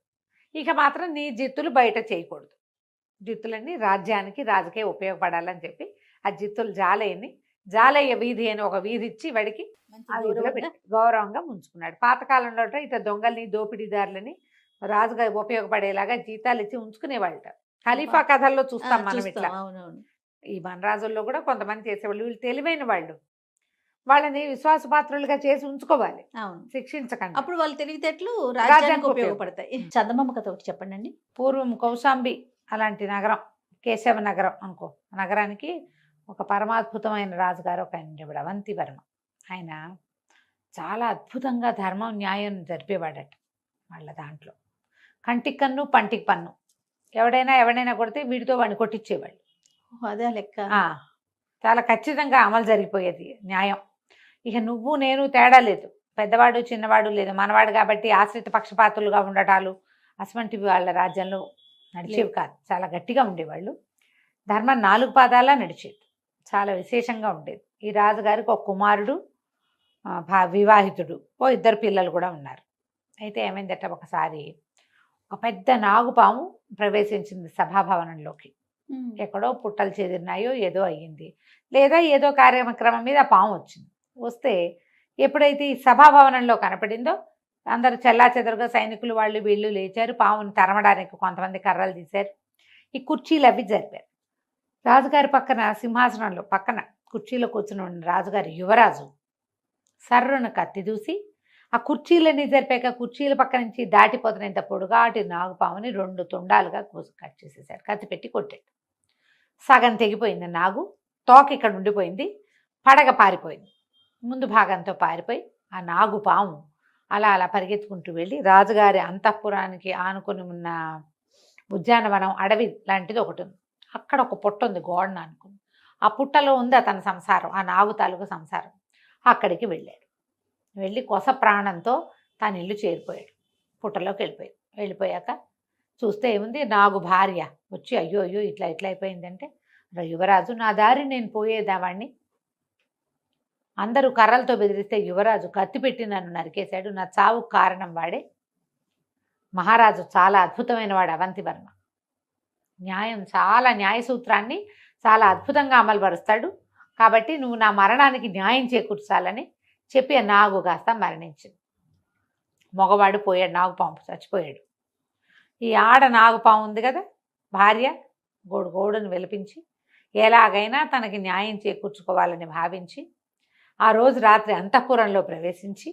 ఇక మాత్రం నీ జిత్తులు బయట చేయకూడదు. జిత్తులన్నీ రాజ్యానికి రాజుకే ఉపయోగపడాలని చెప్పి ఆ జిత్తులు జాలయ్య వీధి అని ఒక వీధి ఇచ్చి వాడికి గౌరవంగా ఉంచుకున్నాడు. పాతకాలంలో ఇట్లా దొంగల్ని దోపిడీదారులని రాజుగా ఉపయోగపడేలాగా జీతాలు ఇచ్చి ఉంచుకునేవాళ్ళట. ఖలీఫా కథల్లో చూస్తాం మనం ఇట్లా. ఈ మన రాజుల్లో కూడా కొంతమంది చేసేవాళ్ళు. వీళ్ళు తెలివైన వాళ్ళు, వాళ్ళని విశ్వాసపాత్రులుగా చేసి ఉంచుకోవాలి, శిక్షించకండి. అప్పుడు వాళ్ళు తెలివితేటలు రాజ్యానికి ఉపయోగపడతాయి. చందమామ కథ ఒకటి చెప్పండి అండి. పూర్వం కౌశాంబి అలాంటి నగరం, కేశవ నగరం అనుకో, నగరానికి ఒక పరమాద్భుతమైన రాజుగారు ఒక ఆయన అవంతివర్మ. ఆయన చాలా అద్భుతంగా ధర్మం న్యాయం జరిపేవాడట. వాళ్ళ దాంట్లో కంటికి కన్ను పంటికి పన్ను, ఎవడైనా కొడితే వీడితో వాడిని కొట్టించేవాళ్ళు. అదే లెక్క. చాలా ఖచ్చితంగా అమలు జరిగిపోయేది న్యాయం. ఇక నువ్వు నేను తేడా లేదు, పెద్దవాడు చిన్నవాడు లేదు, మనవాడు కాబట్టి ఆశ్రిత పక్షపాతులుగా ఉండటాలు అటువంటివి వాళ్ళ రాజ్యంలో నడిచేవి కాదు. చాలా గట్టిగా ఉండేవాళ్ళు. ధర్మం 4 పాదాలా నడిచేది, చాలా విశేషంగా ఉండేది. ఈ రాజుగారికి ఒక కుమారుడు, వివాహితుడు, 2 పిల్లలు కూడా ఉన్నారు. అయితే ఏమైందట, ఒకసారి ఒక పెద్ద నాగుపాము ప్రవేశించింది సభాభవనంలోకి. ఎక్కడో పుట్టలు చెదిరినాయో ఏదో అయ్యింది, లేదా ఏదో కార్యక్రమం మీద ఆ పాము వచ్చింది. వస్తే ఎప్పుడైతే ఈ సభాభవనంలో కనపడిందో అందరూ చెల్లాచెదరుగా సైనికులు వాళ్ళు వీళ్ళు లేచారు. పాముని తరమడానికి కొంతమంది కర్రలు తీశారు. ఈ కుర్చీలు అవి జరిపారు. రాజుగారి పక్కన సింహాసనంలో పక్కన కుర్చీలో కూర్చుని ఉన్న రాజుగారి యువరాజు సర్రును కత్తి దూసి ఆ కుర్చీలన్నీ జరిపాక కుర్చీల పక్క నుంచి దాటిపోతున్నంత పొడుగాటి నాగుపాముని 2 తుండాలుగా కట్ చేసేసాడు. కత్తి పెట్టి కొట్టాడు. సగం తెగిపోయింది నాగు, తోక ఇక్కడ ఉండిపోయింది, పడగ పారిపోయింది. ముందు భాగంతో పారిపోయి ఆ నాగుపాము అలా పరిగెత్తుకుంటూ వెళ్ళి రాజుగారి అంతఃపురానికి ఆనుకొని ఉన్న ఉద్యానవనం అడవి లాంటిది ఒకటి ఉంది. అక్కడ ఒక పుట్ట ఉంది గోడను అనుకుని. ఆ పుట్టలో ఉంది అతని సంసారం, ఆ నాగు తాలూకు సంసారం. అక్కడికి వెళ్ళాడు. వెళ్ళి కొస ప్రాణంతో తన ఇల్లు చేరిపోయాడు. పుట్టలోకి వెళ్ళిపోయాక చూస్తే ఏముంది, నాగు భార్య వచ్చి అయ్యో ఇట్లా అయిపోయిందంటే, యువరాజు నా దారి నేను పోయేదావాడిని, అందరూ కర్రలతో బెదిరిస్తే యువరాజు కత్తి పెట్టి నన్ను నరికేశాడు, నా చావుకు కారణం వాడే. మహారాజు చాలా అద్భుతమైన వాడు అవంతివర్మ. చాలా న్యాయ సూత్రాన్ని చాలా అద్భుతంగా అమలుపరుస్తాడు. కాబట్టి నువ్వు నా మరణానికి న్యాయం చేకూర్చాలని చెప్పి ఆ నాగు కాస్త మరణించింది. మగవాడు పోయాడు, నాగుపాము చచ్చిపోయాడు. ఈ ఆడ నాగుపాము ఉంది కదా భార్య, గోడును వెలిపించి ఎలాగైనా తనకి న్యాయం చేకూర్చుకోవాలని భావించి ఆ రోజు రాత్రి అంతఃపురంలో ప్రవేశించి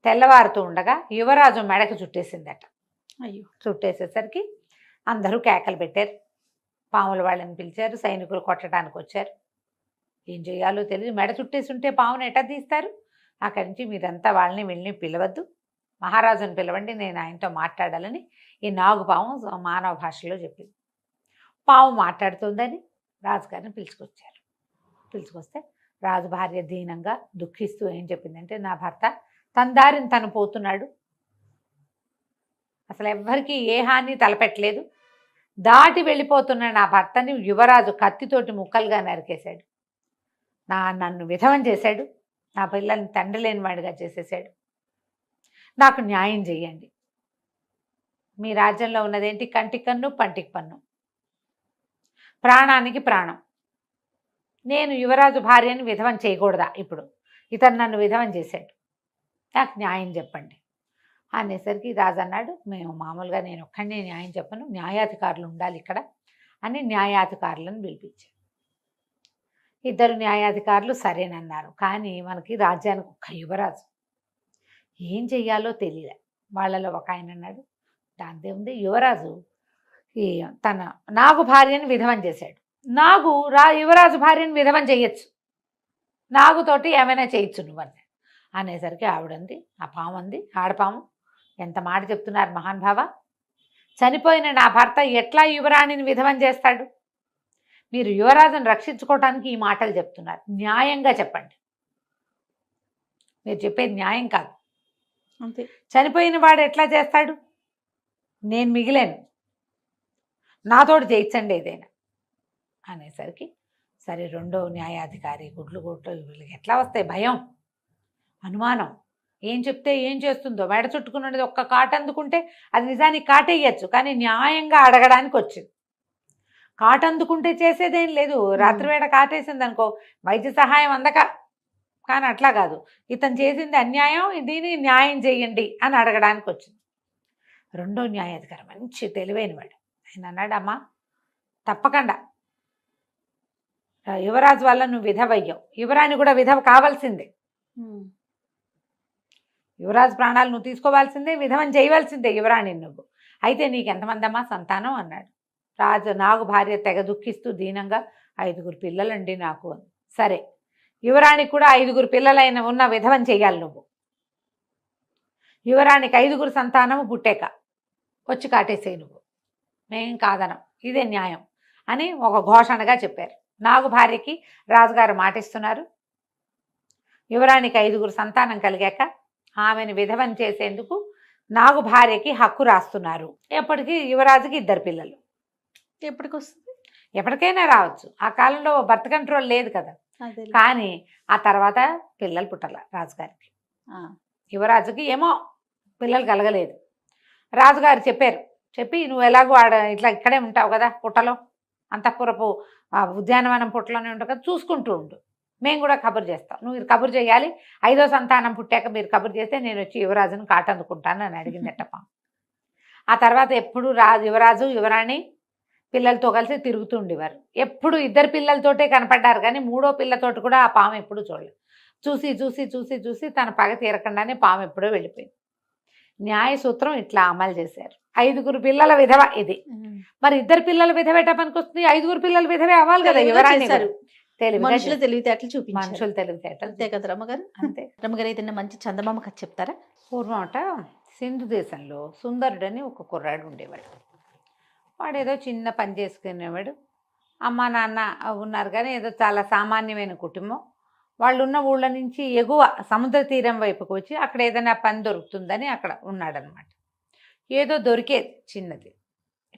తెల్లవారుతూ ఉండగా యువరాజు మెడకు చుట్టేసిందట. అయ్యో, చుట్టేసేసరికి అందరూ కేకలు పెట్టారు. పాముల వాళ్ళని పిలిచారు, సైనికులు కొట్టడానికి వచ్చారు. ఏం చేయాలో తెలియదు, మెడ చుట్టేసి ఉంటే పామును ఎట్లా తీస్తారు? అక్కడి నుంచి మీరంతా వాళ్ళని వెళ్ళి పిలవద్దు, మహారాజుని పిలవండి, నేను ఆయనతో మాట్లాడాలని ఈ నాగుపాము మానవ భాషలో చెప్పింది. పాము మాట్లాడుతుందని రాజుగారిని పిలుచుకొస్తే రాజు భార్య దీనంగా దుఃఖిస్తూ ఏం చెప్పిందంటే, నా భర్త తన దారిని తను పోతున్నాడు, అసలు ఎవ్వరికీ ఏ హాని తలపెట్టలేదు, దాటి వెళ్ళిపోతున్న నా భర్తని యువరాజు కత్తితోటి ముక్కలుగా నరికేశాడు, నన్ను విధవం చేశాడు, నా పిల్లల్ని తండ్రి లేని వాడిగా చేసేసాడు, నాకు న్యాయం చేయండి. మీ రాజ్యంలో ఉన్నదేంటి? కంటికి కన్ను పంటికి పన్ను, ప్రాణానికి ప్రాణం. నేను యువరాజు భార్యని విధవం చేయకూడదా? ఇప్పుడు ఇతను నన్ను విధవం చేశాడు, నాకు న్యాయం చెప్పండి అనేసరికి రాజు అన్నాడు, మేము మామూలుగా నేను ఒక్కడినే న్యాయం చెప్పను, న్యాయాధికారులు ఉండాలి ఇక్కడ అని న్యాయాధికారులను పిలిపించారు. ఇద్దరు న్యాయాధికారులు సరేనన్నారు. కానీ మనకి రాజ్యానికి ఒక్క యువరాజు, ఏం చెయ్యాలో తెలియలే. వాళ్ళలో ఒక ఆయన అన్నాడు, దాంతే ఉంది, యువరాజు తన నాగు భార్యని విధవం చేశాడు, యువరాజు భార్యని విధవం చేయొచ్చు, నాగుతోటి ఏమైనా చేయొచ్చు నువ్వని అనేసరికి ఆవిడంది, ఆ పాము అంది, ఆడపాము, ఎంత మాట చెప్తున్నారు మహానుభావ, చనిపోయిన నా భర్త ఎట్లా యువరాణిని విధవం చేస్తాడు? మీరు యువరాజును రక్షించుకోవటానికి ఈ మాటలు చెప్తున్నారు, న్యాయంగా చెప్పండి, మీరు చెప్పేది న్యాయం కాదు. అంతే, చనిపోయిన వాడు ఎట్లా చేస్తాడు? నేను మిగిలేను, నాతోటి చేయించండి ఏదైనా అనేసరికి సరే రెండో న్యాయాధికారి గుడ్లు వీళ్ళకి ఎట్లా వస్తాయి? భయం, అనుమానం, ఏం చెప్తే ఏం చేస్తుందో. మెడ చుట్టుకున్నది ఒక్క కాట అందుకుంటే అది నిజానికి కాటేయచ్చు, కానీ న్యాయంగా అడగడానికి వచ్చింది. కాట అందుకుంటే చేసేదేం లేదు, రాత్రివేళ కాటేసింది అనుకో వైద్య సహాయం అందక, కానీ అట్లా కాదు, ఇతను చేసింది అన్యాయం, దీన్ని న్యాయం చేయండి అని అడగడానికి వచ్చింది. రెండో న్యాయాధికారి మంచి తెలివైన వాడు, ఆయన అన్నాడు, అమ్మా తప్పకుండా యువరాజు వల్ల నువ్వు విధవయ్యావు, యువరాణి కూడా విధవ కావాల్సిందే, యువరాజు ప్రాణాలు నువ్వు తీసుకోవాల్సిందే, విధవం చేయవలసిందే యువరాణి నువ్వు. అయితే నీకు ఎంతమంది అమ్మా సంతానం అన్నాడు. నాగు భార్య తెగ దుఃఖిస్తూ దీనంగా 5 పిల్లలండి నాకు అని. సరే, యువరాణికి కూడా 5 పిల్లలైన ఉన్న విధవం చెయ్యాలి నువ్వు, యువరాణికి 5 సంతానము పుట్టాక వచ్చి కాటేసేయి నువ్వు, మేం కాదనం, ఇదే న్యాయం అని ఒక ఘోషణగా చెప్పారు. నాగు భార్యకి రాజుగారు మాటిస్తున్నారు, యువరాణికి 5 సంతానం కలిగాక ఆమెను విధవం చేసేందుకు నాగు భార్యకి హక్కు రాస్తున్నారు. ఎప్పటికీ యువరాజుకి 2 పిల్లలు, ఎప్పటికి వస్తుంది? ఎప్పటికైనా రావచ్చు, ఆ కాలంలో బర్త్ కంట్రోల్ లేదు కదా. కానీ ఆ తర్వాత పిల్లలు పుట్టాల రాజుగారికి. యువరాజుకి ఏమో పిల్లలు కలగలేదు. రాజుగారు చెప్పి నువ్వు ఎలాగో ఇట్లా ఇక్కడే ఉంటావు కదా, పుట్టలో అంతఃపురపు ఉద్యానవనం పుట్టలోనే ఉంటావు కదా, చూసుకుంటూ ఉండు, మేము కూడా కబురు చేస్తాం, నువ్వు కబురు చేయాలి, 5వ సంతానం పుట్టాక మీరు కబురు చేస్తే నేను వచ్చి యువరాజును కాటందుకుంటాను అని అడిగిందట. ఆ తర్వాత ఎప్పుడు యువరాజు యువరాణి పిల్లలతో కలిసి తిరుగుతూ ఉండేవారు. ఎప్పుడు 2 పిల్లలతోటే కనపడ్డారు, కానీ 3వ పిల్లతోటి కూడా ఆ పాము ఎప్పుడు చూడలేదు. చూసి తన పగ తీరకుండానే పాము ఎప్పుడో వెళ్ళిపోయింది. న్యాయ సూత్రం ఇట్లా అమలు చేశారు. 5 పిల్లల విధవ ఇది. మరి 2 పిల్లల విధవేట పనికి వస్తుంది, 5 పిల్లల విధవే అవ్వాలి కదా. యువరాణి మనుషుల తెలివితేటలు చూపించారు, మనుషుల తెలివితేటలు, అంతే కదా రమ్మగారు? అంతే. రమ్మగారు ఏదైనా మంచి చందమామ కథ చెప్తారా? పూర్వమట సింధు దేశంలో సుందరుడని ఒక కుర్రాడు ఉండేవాడు. వాడు ఏదో చిన్న పని చేసుకునేవాడు. అమ్మ నాన్న ఉన్నారు, కానీ ఏదో చాలా సామాన్యమైన కుటుంబం. వాళ్ళు ఉన్న ఊళ్ళ నుంచి ఎగువ సముద్ర తీరం వైపుకు వచ్చి అక్కడ ఏదైనా పని దొరుకుతుందని అక్కడ ఉన్నాడనమాట. ఏదో దొరికేది చిన్నది.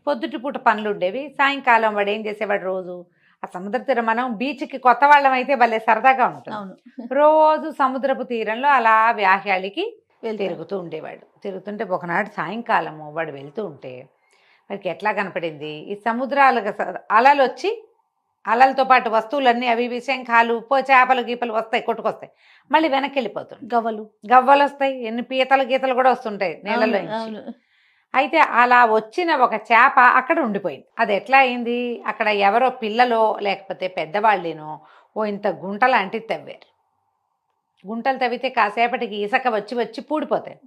పొద్దుటి పూట పనులు ఉండేవి. సాయంకాలం వాడు ఏం చేసేవాడు, రోజు ఆ సముద్ర తీరం, మనం బీచ్కి కొత్త వాళ్ళం అయితే భలే సరదాగా ఉంటుంది, రోజు సముద్రపు తీరంలో అలా వ్యాహ్యాళికి తిరుగుతూ ఉండేవాడు. తిరుగుతుంటే ఒకనాడు సాయంకాలము వాడు వెళ్తూ ఉంటే వాడికి ఎట్లా కనపడింది, ఈ సముద్రాలకు అలలు వచ్చి అలలతో పాటు వస్తువులన్నీ అవి శంఖాలు చేపలు గీపలు వస్తాయి, కొట్టుకొస్తాయి, మళ్ళీ వెనక్కి వెళ్ళిపోతుంది. గవ్వలు వస్తాయి, ఎన్ని పీతలు గీతలు కూడా వస్తుంటాయి నీళ్ళలో. అయితే అలా వచ్చిన ఒక చేప అక్కడ ఉండిపోయింది. అది ఎట్లా అయింది, అక్కడ ఎవరో పిల్లలో లేకపోతే పెద్దవాళ్ళేనో ఇంత గుంట లాంటివి తవ్వారు. గుంటలు తవ్వితే కాసేపటికి ఇసుక వచ్చి పూడిపోతాయి.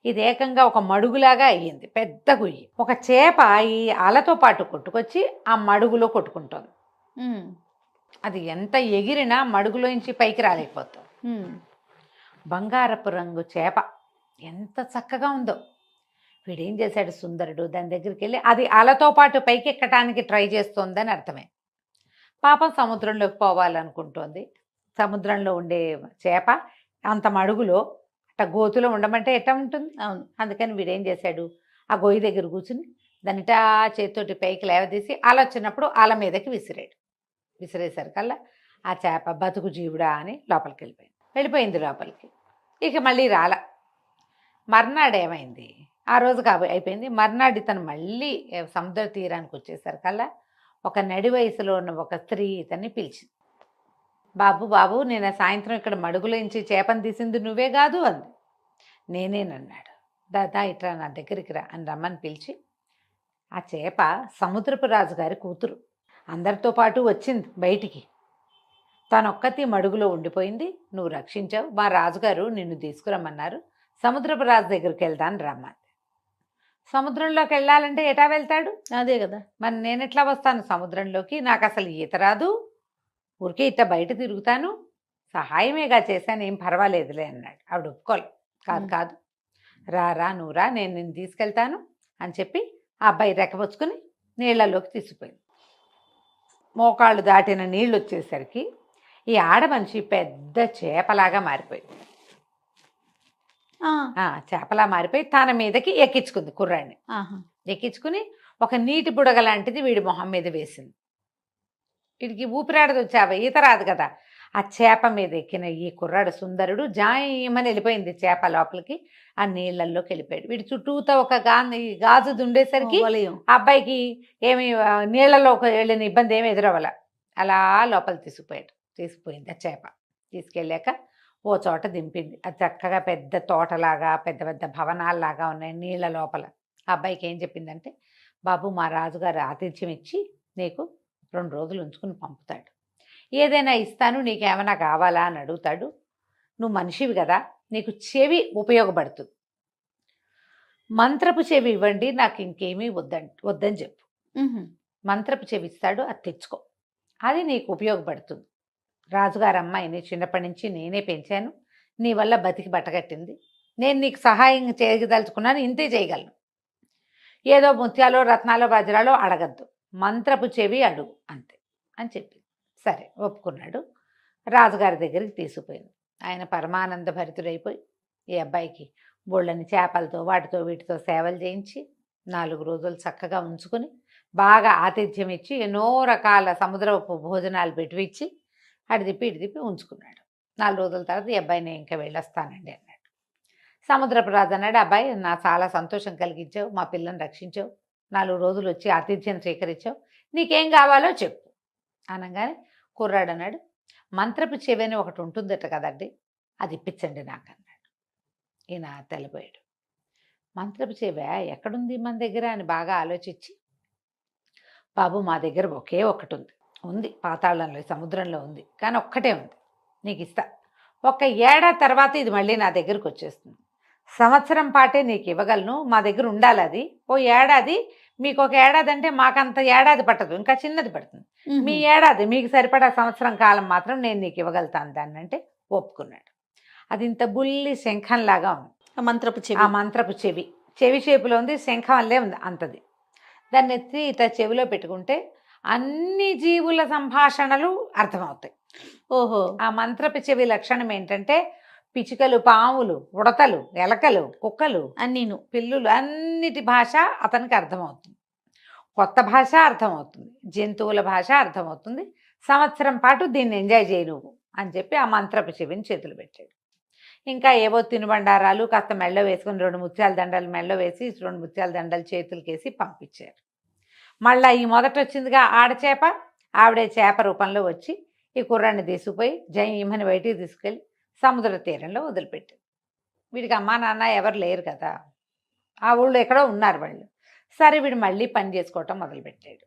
ఇది ఏకంగా ఒక మడుగులాగా అయ్యింది, పెద్ద గుయ్యి. ఒక చేప ఈ అలతో పాటు కొట్టుకొచ్చి ఆ మడుగులో కొట్టుకుంటుంది. అది ఎంత ఎగిరినా మడుగులోంచి పైకి రాలేకపోతుంది. బంగారపు రంగు చేప ఎంత చక్కగా ఉందో. వీడేం చేశాడు సుందరుడు, దాని దగ్గరికి వెళ్ళి అది అలతో పాటు పైకి ఎక్కడానికి ట్రై చేస్తోందని అర్థమే. పాపం సముద్రంలోకి పోవాలనుకుంటోంది. సముద్రంలో ఉండే చేప అంత మడుగులో అట్ట గోతులో ఉండమంటే ఎట్లా ఉంటుంది? అవును. అందుకని వీడేం చేశాడు, ఆ గొయ్యి దగ్గర కూర్చుని దానిటా చేతితోటి పైకి లేవదీసి అల వచ్చినప్పుడు అల మీదకి విసిరాడు. విసిరేసరికల్లా ఆ చేప బతుకు జీవుడా అని లోపలికి వెళ్ళిపోయింది లోపలికి. ఇక మళ్ళీ రాల. మర్నాడు ఏమైంది, ఆ రోజు అయిపోయింది. మర్నాడు ఇతను మళ్ళీ సముద్ర తీరానికి వచ్చేసరికల్లా ఒక నడి వయసులో ఉన్న ఒక స్త్రీ ఇతన్ని పిలిచింది. బాబు బాబు, నేను సాయంత్రం ఇక్కడ మడుగులోంచి చేపను తీసింది నువ్వే కాదు అంది. నేనేనన్నాడు. దాదా ఇట్లా నా దగ్గరికి రా అని రమ్మని పిలిచి, ఆ చేప సముద్రపు రాజు గారి కూతురు, అందరితో పాటు వచ్చింది బయటికి. తనొక్కతి మడుగులో ఉండిపోయింది, నువ్వు రక్షించావు, మా రాజుగారు నిన్ను తీసుకురమ్మన్నారు, సముద్రపు రాజు దగ్గరికి వెళ్దాను రమ్మంది. సముద్రంలోకి వెళ్ళాలంటే ఎటా వెళ్తాడు? అదే కదా. మరి నేను ఎట్లా వస్తాను సముద్రంలోకి? నాకు అసలు ఈత రాదు, ఊరికే ఇట్లా బయట తిరుగుతాను, సహాయమేగా చేశాను, ఏం పర్వాలేదులే అన్నాడు. ఆవిడ ఒప్పుకోలే. కాదు కాదు, రా నువ్వు రా, నేను నిన్ను తీసుకెళ్తాను అని చెప్పి ఆ అబ్బాయి రెక్కపుచ్చుకుని నీళ్లలోకి తీసుకుపోయింది. మోకాళ్ళు దాటిన నీళ్ళు వచ్చేసరికి ఈ ఆడ మనిషి పెద్ద చేపలాగా మారిపోయింది. చేపలా మారిపోయి తన మీదకి ఎక్కించుకుంది కుర్రాడిని. ఎక్కించుకుని ఒక నీటి బుడగ లాంటిది వీడి మొహం మీద వేసింది. వీడికి ఊపిరాడదు, చేప ఈత రాదు కదా. ఆ చేప మీద ఎక్కిన ఈ కుర్రాడు సుందరుడు జాయమని వెళ్ళిపోయింది చేప లోపలికి, ఆ నీళ్ళల్లోకి వెళ్ళిపోయాడు. వీడి చుట్టూతో ఒక గాజు దుండేసరికి ఆ అబ్బాయికి ఏమి నీళ్ళలోకి వెళ్ళిన ఇబ్బంది ఏమి ఎదురవ్వాల. అలా లోపల తీసుకుపోయింది ఆ చేప. తీసుకెళ్ళాక ఓ చోట దింపింది. అది చక్కగా పెద్ద తోటలాగా పెద్ద పెద్ద భవనాల్లాగా ఉన్నాయి నీళ్ళ లోపల. ఆ అబ్బాయికి ఏం చెప్పిందంటే, బాబు మా రాజుగారు ఆతిథ్యం ఇచ్చి నీకు 2 రోజులు ఉంచుకుని పంపుతాడు, ఏదైనా ఇస్తాను, నీకేమైనా కావాలా అని అడుగుతాడు. నువ్వు మనిషివి కదా, నీకు చెవి ఉపయోగపడుతుంది, మంత్రపు చెవి ఇవ్వండి, నాకు ఇంకేమీ వద్దని చెప్పు. మంత్రపు చెవి ఇస్తాడు, అది తెచ్చుకో, అది నీకు ఉపయోగపడుతుంది. రాజుగారు అమ్మాయిని చిన్నప్పటి నుంచి నేనే పెంచాను, నీ వల్ల బతికి బట్టగట్టింది, నేను నీకు సహాయం చేయదలుచుకున్నాను, ఇంతే చేయగలను, ఏదో ముత్యాలో రత్నాలో వజ్రాలో అడగద్దు, మంత్రపు చెవి అడుగు అంతే అని చెప్పింది. సరే ఒప్పుకున్నాడు. రాజుగారి దగ్గరికి తీసుకుపోయింది. ఆయన పరమానంద భరితుడైపోయి ఈ అబ్బాయికి బోళ్ళని చేపలతో వాటితో వీటితో సేవలు చేయించి 4 రోజులు చక్కగా ఉంచుకొని బాగా ఆతిథ్యం ఇచ్చి ఎన్నో రకాల సముద్రపు భోజనాలు పెట్టివిచ్చి అటు తిప్పి ఉంచుకున్నాడు. 4 రోజుల తర్వాత ఈ అబ్బాయిని ఇంకా వెళ్ళొస్తానండి అన్నాడు. సముద్రపు రాజు అన్నాడు, అబ్బాయి నా చాలా సంతోషం కలిగించావు, మా పిల్లని రక్షించావు, 4 రోజులు వచ్చి ఆతిథ్యం స్వీకరించావు, నీకేం కావాలో చెప్పు అనగానే కుర్రాడు అన్నాడు, మంత్రపు చెవి అని ఒకటి ఉంటుందట కదండి, అది ఇప్పించండి నాకు అన్నాడు. ఈయన తెల్లబోయాడు. మంత్రపు చెవి ఎక్కడుంది మన దగ్గర అని బాగా ఆలోచించి, బాబు మా దగ్గర ఒకే ఒకటి ఉంది, పాతాళంలో సముద్రంలో ఉంది, కానీ ఒక్కటే ఉంది, నీకు ఇస్తా, 1 ఏడాది తర్వాత ఇది మళ్ళీ నా దగ్గరకు వచ్చేస్తుంది, సంవత్సరం పాటే నీకు ఇవ్వగలను, మా దగ్గర ఉండాలి అది, ఓ ఏడాది, మీకు 1 ఏడాది అంటే మాకంత ఏడాది పట్టదు, ఇంకా చిన్నది పడుతుంది, మీ ఏడాది మీకు సరిపడా సంవత్సరం కాలం మాత్రం నేను నీకు ఇవ్వగలుగుతాను దాన్ని అంటే ఒప్పుకున్నాడు. అది ఇంత బుల్లి శంఖంలాగా ఉంది. ఆ మంత్రపు చెవి షేపులో ఉంది, శంఖం వల్లే ఉంది అంతది. దాన్ని ఎత్తి ఇట్లా చెవిలో పెట్టుకుంటే అన్ని జీవుల సంభాషణలు అర్థమవుతాయి. ఓహో. ఆ మంత్రపు చెవి లక్షణం ఏంటంటే పిచ్చుకలు, పాములు, ఉడతలు, ఎలకలు, కుక్కలు, అన్నీను, పిల్లులు, అన్నిటి భాష అతనికి అర్థమవుతుంది, కొత్త భాష అర్థమవుతుంది, జంతువుల భాష అర్థమవుతుంది, సంవత్సరం పాటు దీన్ని ఎంజాయ్ చేయి నువ్వు అని చెప్పి ఆ మంత్రపు చెవిని చేతులు పెట్టాడు. ఇంకా ఏవో తినుబండారాలు కాస్త మెళ్ళో వేసుకుని 2 ముత్యాల దండలు మెళ్ళో వేసి 2 ముత్యాల దండలు చేతులకేసి పంపించారు. మళ్ళీ ఈ మొదట వచ్చిందిగా ఆడచేప, ఆవిడే చేప రూపంలో వచ్చి ఈ కుర్రాన్ని తీసుకుపోయి జయమని బయటికి తీసుకెళ్ళి సముద్ర తీరంలో వదిలిపెట్టారు. వీడికి అమ్మా నాన్న ఎవరు లేరు కదా, ఆ ఊళ్ళో ఎక్కడో ఉన్నారు వాళ్ళు. సరే వీడు మళ్ళీ పని చేసుకోవటం మొదలుపెట్టాడు.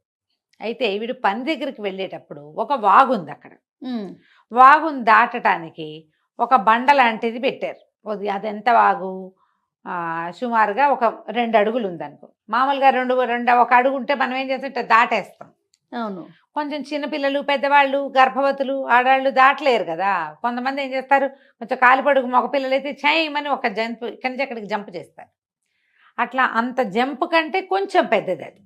అయితే వీడు పని దగ్గరికి వెళ్ళేటప్పుడు ఒక వాగుంది అక్కడ. వాగుని దాటడానికి ఒక బండ లాంటిది పెట్టారు. అదెంత వాగు, సుమారుగా ఒక 2 అడుగులు ఉందనుకో. మామూలుగా 1 అడుగు ఉంటే మనం ఏం చేస్తాం, దాటేస్తాం. అవును. కొంచెం చిన్నపిల్లలు, పెద్దవాళ్ళు, గర్భవతులు, ఆడవాళ్ళు దాటలేరు కదా. కొంతమంది ఏం చేస్తారు, కొంచెం కాలిపడుగు మగపిల్లలు అయితే చేయమని ఒక జంప్ ఇక్కడి నుంచి అక్కడికి జంప్ చేస్తారు. అట్లా అంత జంప్ కంటే కొంచెం పెద్దది అది.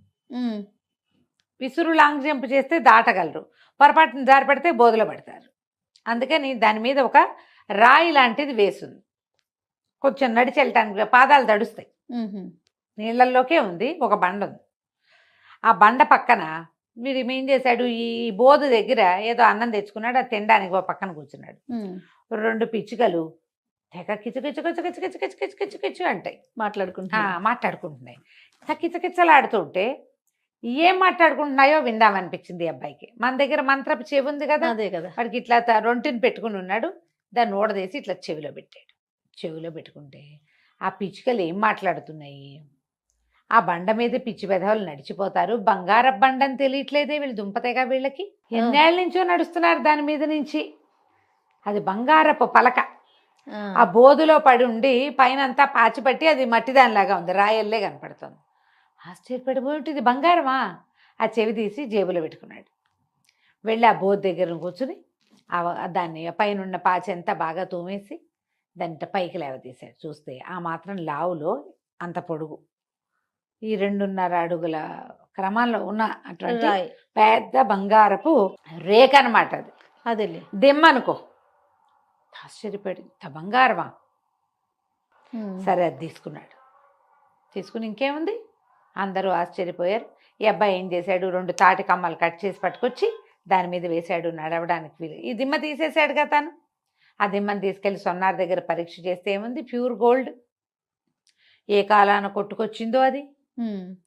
విసురు లాంగ్ జంప్ చేస్తే దాటగలరు, పొరపాటున జారి పడితే బోధలో పడతారు. అందుకని దాని మీద ఒక రాయి లాంటిది వేసింది, కొంచెం నడిచి వెళ్ళటానికి పాదాలు తడుస్తాయి. నీళ్ళల్లోకే ఉంది, ఒక బండ ఉంది. ఆ బండ పక్కన వీడు ఏం చేశాడు, ఈ బోధ దగ్గర ఏదో అన్నం తెచ్చుకున్నాడు, అది తినడానికి ఒక పక్కన కూర్చున్నాడు. 2 పిచ్చుకలు తెగ కిచు కిచు కిచు కిచు కిచు కిచు కిచు కిచు కిచు అంటాయి, మాట్లాడుకుంటున్నాయి. కిచకిచలాడుతుంటే ఏం మాట్లాడుకుంటున్నాయో విందామనిపించింది ఈ అబ్బాయికి. మన దగ్గర మంత్రపు చెవి ఉంది కదా, అదే కదా, వాడికి ఇట్లా రొంటిని పెట్టుకుని ఉన్నాడు. దాన్ని ఊడదీసి ఇట్లా చెవిలో పెట్టాడు. చెవిలో పెట్టుకుంటే ఆ పిచ్చుకలు ఏం మాట్లాడుతున్నాయి, ఆ బండ మీద పిచ్చి పెదవులు నడిచిపోతారు, బంగారపు బండ అని తెలియట్లేదే వీళ్ళు దుంపతేగా వీళ్ళకి, ఎన్నేళ్ళ నుంచో నడుస్తున్నారు దాని మీద నుంచి. అది బంగారపు పలక, ఆ బోధులో పడి ఉండి పైన అంతా పాచిపట్టి అది మట్టి దానిలాగా ఉంది, రాయల్లే కనపడుతుంది. ఆశ్చర్యపడిపోయి ఇది బంగారమా, ఆ చెవి తీసి జేబులో పెట్టుకున్నాడు. వెళ్ళి ఆ బోధ దగ్గర కూర్చుని దాన్ని పైన ఉన్న పాచి అంతా బాగా తోమేసి దాన్ని పైకి లేవతీశాడు. చూస్తే ఆ మాత్రం లావులో అంత పొడుగు, ఈ 2.5 అడుగుల క్రమంలో ఉన్న అటువంటి పెద్ద బంగారపు రేఖ అనమాట అది. అదే దిమ్మనుకో. ఆశ్చర్యపడి బంగారమా, సరే అది తీసుకున్నాడు. తీసుకుని ఇంకేముంది, అందరూ ఆశ్చర్యపోయారు. ఈ అబ్బాయి ఏం చేశాడు, 2 తాటి కమ్మలు కట్ చేసి పట్టుకొచ్చి దాని మీద వేశాడు, నడవడానికి వీలు. ఈ దిమ్మ తీసేశాడు కదా తను. ఆ దిమ్మని తీసుకెళ్ళి సొన్నార్ దగ్గర పరీక్ష చేస్తే ఏముంది, ప్యూర్ గోల్డ్. ఏ కాలాన కొట్టుకొచ్చిందో అది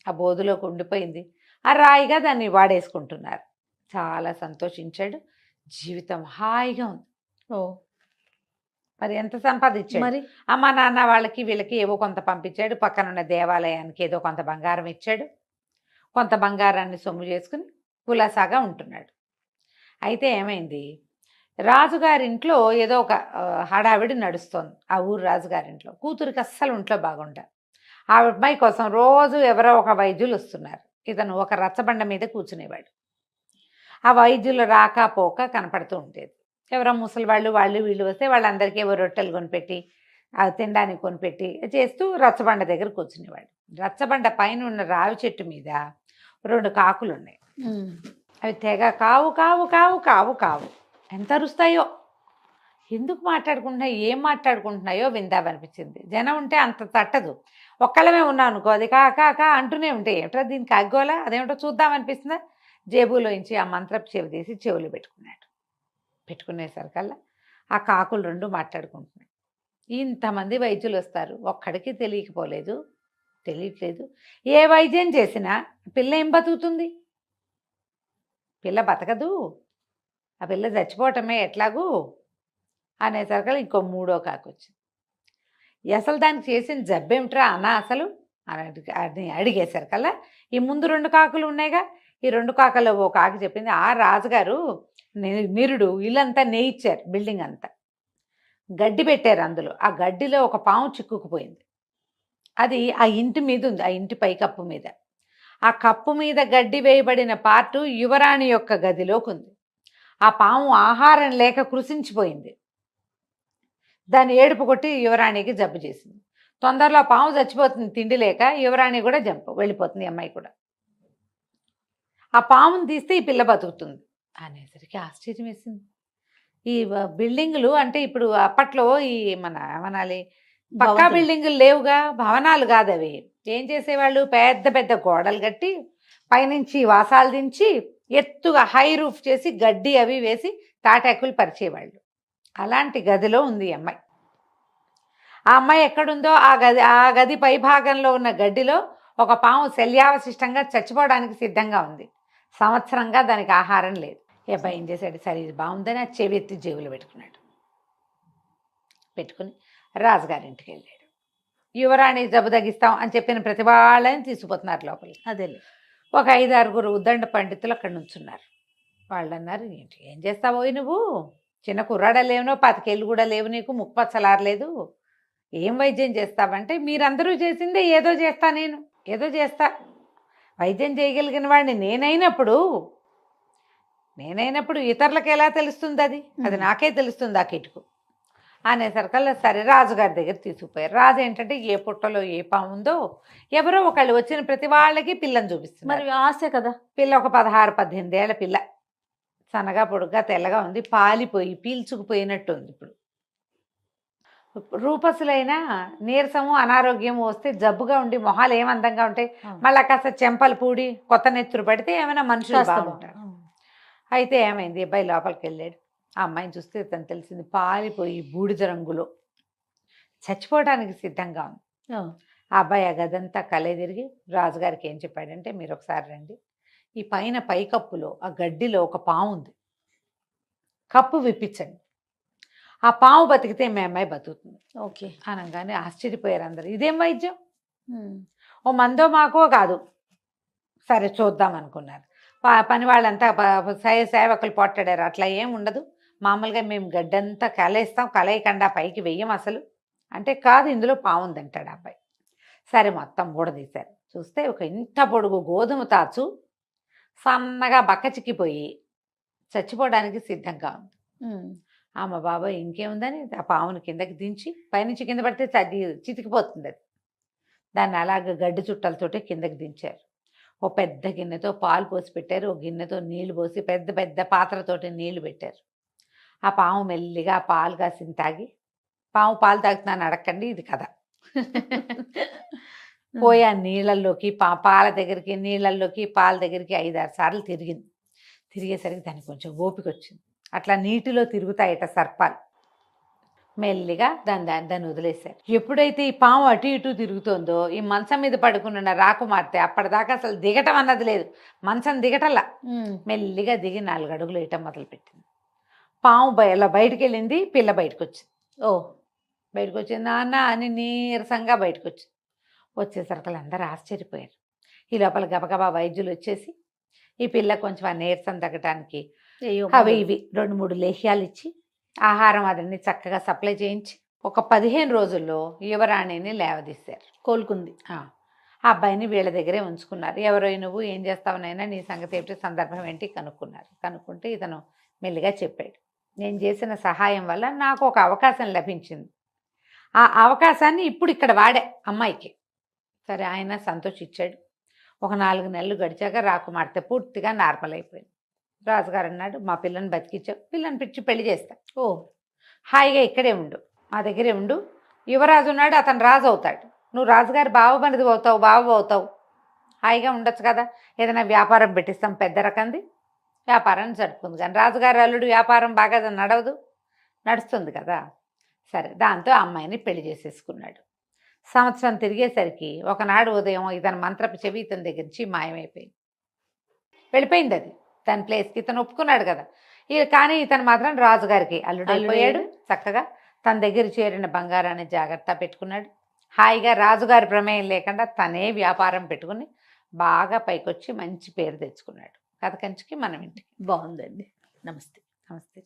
ఆ బోధులోకి ఉండిపోయింది. ఆ రాయిగా దాన్ని వాడేసుకుంటున్నారు. చాలా సంతోషించాడు, జీవితం హాయిగా ఉంది. మరి ఎంత సంపాదించాడు మరి. అమ్మ నాన్న వాళ్ళకి వీళ్ళకి ఏవో కొంత పంపించాడు, పక్కనున్న దేవాలయానికి ఏదో కొంత బంగారం ఇచ్చాడు, కొంత బంగారాన్ని సొమ్ము చేసుకుని కులాసాగా ఉంటున్నాడు. అయితే ఏమైంది, రాజుగారింట్లో ఏదో ఒక హడావిడి నడుస్తోంది. ఆ ఊరు రాజుగారింట్లో కూతురికి అస్సలు ఒంట్లో బాగుండ. ఆ అమ్మాయి కోసం రోజు ఎవరో ఒక వైద్యులు వస్తున్నారు. ఇతను ఒక రచ్చబండ మీద కూర్చునేవాడు. ఆ వైద్యులు రాకపోక కనపడుతూ ఉండేది. ఎవరో ముసలి వాళ్ళు వీళ్ళు వస్తే వాళ్ళందరికీ ఏవో రొట్టెలు కొనిపెట్టి అవి తినడానికి కొనిపెట్టి చేస్తూ రచ్చబండ దగ్గర కూర్చునేవాడు. రచ్చబండ పైన ఉన్న రావి చెట్టు మీద 2 కాకులు ఉన్నాయి. అవి తెగ కావు కావు కావు కావు కావు ఎంత అరుస్తాయో, ఎందుకు మాట్లాడుకుంటున్నాయో ఏం మాట్లాడుకుంటున్నాయో విందామనిపించింది. జనం ఉంటే అంత తట్టదు, ఒక్కళ్ళమే ఉన్నాం అనుకో అది కా కా కా అంటూనే ఉంటాయి. ఏమిటో దీనికి అగ్గోలా, అదేమిటో చూద్దామనిపిస్తుందా. జేబులోంచి ఆ మంత్రపు చెవి తీసి చెవులు పెట్టుకున్నాడు. పెట్టుకునేసరికల్లా ఆ కాకులు 2 మాట్లాడుకుంటున్నాయి. ఇంతమంది వైద్యులు వస్తారు, ఒక్కడికి తెలియట్లేదు. ఏ వైద్యం చేసినా పిల్ల ఏం బతుకుతుంది, పిల్ల బతకదు, ఆ పిల్ల చచ్చిపోవటమే ఎట్లాగూ అనేసరికల్లా ఇంకో 3వ కాకు వచ్చింది. అసలు దానికి చేసిన జబ్బేమిట్రా అన్నా అసలు అని అడిగేసరికల్లా ఈ ముందు 2 కాకులు ఉన్నాయిగా, ఈ 2 కాకుల్లో ఓ కాకి చెప్పింది, ఆ రాజుగారు నిరుడు ఇల్లంతా నేయిచ్చారు, బిల్డింగ్ అంతా గడ్డి పెట్టారు, అందులో ఆ గడ్డిలో ఒక పాము చిక్కుకుపోయింది. అది ఆ ఇంటి మీద ఉంది, ఆ ఇంటి పైకప్పు మీద. ఆ కప్పు మీద గడ్డి వేయబడిన పార్టు యువరాణి యొక్క గదిలోకి ఉంది. ఆ పాము ఆహారం లేక కృషించిపోయింది. దాన్ని ఏడుపు కొట్టి యువరాణికి జబ్బు చేసింది. తొందరలో పాము చచ్చిపోతుంది తిండి లేక, యువరాణి కూడా వెళ్ళిపోతుంది, అమ్మాయి కూడా. ఆ పాముని తీస్తే ఈ పిల్ల బతుకుతుంది అనేసరికి ఆశ్చర్యం వేసింది. ఈ బిల్డింగులు అంటే ఇప్పుడు అప్పట్లో ఈ మన ఏమనాలి పక్కా బిల్డింగులు లేవుగా, భవనాలు కాదు అవి. ఏం చేసేవాళ్ళు, పెద్ద పెద్ద గోడలు కట్టి పైనుంచి వాసాలు దించి ఎత్తుగా హై రూఫ్ చేసి గడ్డి అవి వేసి తాటాకులు పరిచేవాళ్ళు. అలాంటి గదిలో ఉంది ఈ అమ్మాయి. ఆ అమ్మాయి ఎక్కడుందో ఆ గది పై భాగంలో ఉన్న గడ్డిలో ఒక పాము శల్యావశిష్టంగా చచ్చిపోవడానికి సిద్ధంగా ఉంది. సంవత్సరంగా దానికి ఆహారం లేదు. ఈ అబ్బాయి ఏం చేశాడు, సరే ఇది బాగుందని ఆ చెవి ఎత్తి జేబులో పెట్టుకున్నాడు. పెట్టుకుని రాజుగారింటికి వెళ్ళాడు. యువరాణి జబ్బు తగ్గిస్తాం అని చెప్పిన ప్రతి వాళ్ళని తీసుకుపోతున్నారు లోపలికి. అదే ఒక 5-6 ఉద్దండ పండితులు అక్కడ నుంచున్నారు. వాళ్ళు అన్నారు, ఏం చేస్తావో నువ్వు, చిన్న కుర్రాడ లేవునో 25 ఏళ్ళు కూడా లేవు, నీకు ముక్కుపచ్చలారలేదు, ఏం వైద్యం చేస్తావంటే, మీరందరూ చేసిందే ఏదో చేస్తా, నేను ఏదో చేస్తా, వైద్యం చేయగలిగిన వాడిని నేనైనప్పుడు ఇతరులకు ఎలా తెలుస్తుంది, అది నాకే తెలుస్తుంది ఆ కిటుకు. అనేసరికల్లా సరే రాజుగారి దగ్గర తీసుకుపోయారు. రాజు ఏంటంటే ఏ పుట్టలో ఏ పాము ఉందో ఎవరో ఒకళ్ళు వచ్చిన ప్రతి వాళ్ళకి పిల్లని చూపిస్తున్నారు. మరి ఆశ కదా. పిల్ల ఒక 16-18 ఏళ్ల పిల్ల, సన్నగా పొడుగ్గా తెల్లగా ఉంది, పాలిపోయి పీల్చుకుపోయినట్టు ఉంది. ఇప్పుడు రూపసులైన నీరసము అనారోగ్యము వస్తే జబ్బుగా ఉండి మొహాలు ఏమందంగా ఉంటాయి, మళ్ళా కాస్త చెంపలు పూడి కొత్త నెత్తురు పడితే ఏమైనా మనుషులు బాగుంటారు. అయితే ఏమైంది, అబ్బాయి లోపలికి వెళ్ళాడు. ఆ అమ్మాయిని చూస్తే తను తెలిసింది పాలిపోయి బూడిద రంగులో చచ్చిపోవడానికి సిద్ధంగా ఉంది. ఆ అబ్బాయి ఆ గదంతా కలే తిరిగి రాజుగారికి ఏం చెప్పాడంటే, మీరు ఒకసారి రండి, ఈ పైన పైకప్పులో ఆ గడ్డిలో ఒక పాము ఉంది, కప్పు విప్పించండి, ఆ పాము బతికితే మీ అమ్మాయి బతుకుతుంది. ఓకే అనగానే ఆశ్చర్యపోయారు అందరు. ఇదేం వైద్యం, ఓ మందో మాకో కాదు, సరే చూద్దాం అనుకున్నారు. పని వాళ్ళంతా సేవకులు పోట్లాడారు. అట్లా ఏం ఉండదు, మామూలుగా మేము గడ్డంతా కలేస్తాం, కలయకుండా పైకి వెయ్యం అసలు అంటే, కాదు ఇందులో పావుంది అంటాడు అబ్బాయి. సరే మొత్తం ఊడదీశారు. చూస్తే ఒక ఇంత పొడుగు గోధుమ తాచు సన్నగా బక్క చిక్కిపోయి చచ్చిపోవడానికి సిద్ధంగా ఉంది. అమ్మ బాబాయ్ ఇంకేముందని ఆ పావును కిందకి దించి, పైనుంచి కింద పడితే చితికిపోతుంది అది. దాన్ని అలాగ గడ్డి చుట్టలతోటి కిందకి దించారు. ఓ పెద్ద గిన్నెతో పాలు పోసి పెట్టారు, ఓ గిన్నెతో నీళ్లు పోసి పెద్ద పెద్ద పాత్రతోటి నీళ్లు పెట్టారు. ఆ పాము మెల్లిగా పాలు కాసిన తాగి, పాము పాలు తాగుతున్నాను అడగండి, ఇది కథ. పోయి ఆ నీళ్ళల్లోకి పాల దగ్గరికి నీళ్ళల్లోకి పాల దగ్గరికి 5-6 సార్లు తిరిగింది. తిరిగేసరికి దానికి కొంచెం ఓపిక వచ్చింది. అట్లా నీటిలో తిరుగుతాయట సర్పాలు. మెల్లిగా దాన్ని వదిలేశారు. ఎప్పుడైతే ఈ పాము అటు ఇటు తిరుగుతుందో, ఈ మంచం మీద పడుకున్న రాకుమార్తె అప్పటిదాకా అసలు దిగటం అన్నది లేదు, మంచం దిగటల్లా మెల్లిగా దిగి 4 అడుగులు వేయటం మొదలుపెట్టింది. పాము ఇలా బయటికి వెళ్ళింది, పిల్ల బయటకు వచ్చింది. బయటకు వచ్చింది, నాన్న అని నీరసంగా బయటకు వచ్చింది. వచ్చేసరికి అందరూ ఆశ్చర్యపోయారు. ఈ లోపల గబగబా వైద్యులు వచ్చేసి ఈ పిల్ల కొంచెం ఆ నీరసం తగ్గటానికి అవి ఇవి 2-3 లేహ్యాలు ఇచ్చి ఆహారం అదన్నీ చక్కగా సప్లై చేయించి ఒక 15 రోజుల్లో యువరాణిని లేవదీశారు. కోలుకుంది. ఆ అబ్బాయిని వీళ్ళ దగ్గరే ఉంచుకున్నారు. ఎవరో నువ్వు ఏం చేస్తావునైనా, నీ సంగతి ఏమిటి, సందర్భం ఏంటి కనుక్కున్నారు. కనుక్కుంటే ఇతను మెల్లిగా చెప్పాడు, నేను చేసిన సహాయం వల్ల నాకు ఒక అవకాశం లభించింది, ఆ అవకాశాన్ని ఇప్పుడు ఇక్కడ వాడే అమ్మాయికి. సరే ఆయన సంతోషించాడు. ఒక 4 నెలలు గడిచాక రాకుమార్తె పూర్తిగా నార్మల్ అయిపోయింది. రాజుగారు అన్నాడు, మా పిల్లని బతికించావు, పిల్లని పిచ్చి పెళ్లి చేస్తా, హాయిగా ఇక్కడే ఉండు, మా దగ్గరే ఉండు, యువరాజు ఉన్నాడు, అతను రాజు అవుతాడు, నువ్వు రాజుగారి బావమరిది అవుతావు, బావ అవుతావు, హాయిగా ఉండొచ్చు కదా, ఏదైనా వ్యాపారం పెట్టిస్తాం పెద్ద రకంది, వ్యాపారాన్ని జరుపుకుంది. కానీ రాజుగారి అల్లుడు వ్యాపారం బాగా నడుస్తుంది కదా. సరే దాంతో అమ్మాయిని పెళ్లి చేసేసుకున్నాడు. సంవత్సరం తిరిగేసరికి ఒకనాడు ఉదయం ఇతని మంత్రపు చెవి ఇతని దగ్గర నుంచి మాయమైపోయింది, వెళ్ళిపోయింది అది తన ప్లేస్కి. ఇతను ఒప్పుకున్నాడు కదా, కానీ ఇతను మాత్రం రాజుగారికి అల్లుడు అయిపోయాడు. చక్కగా తన దగ్గర చేరిన బంగారాన్ని జాగ్రత్త పెట్టుకున్నాడు. హాయిగా రాజుగారి ప్రమేయం లేకుండా తనే వ్యాపారం పెట్టుకుని బాగా పైకొచ్చి మంచి పేరు తెచ్చుకున్నాడు. కథ కంచికి మనం ఇంటికి. బాగుందండి. నమస్తే. నమస్తే.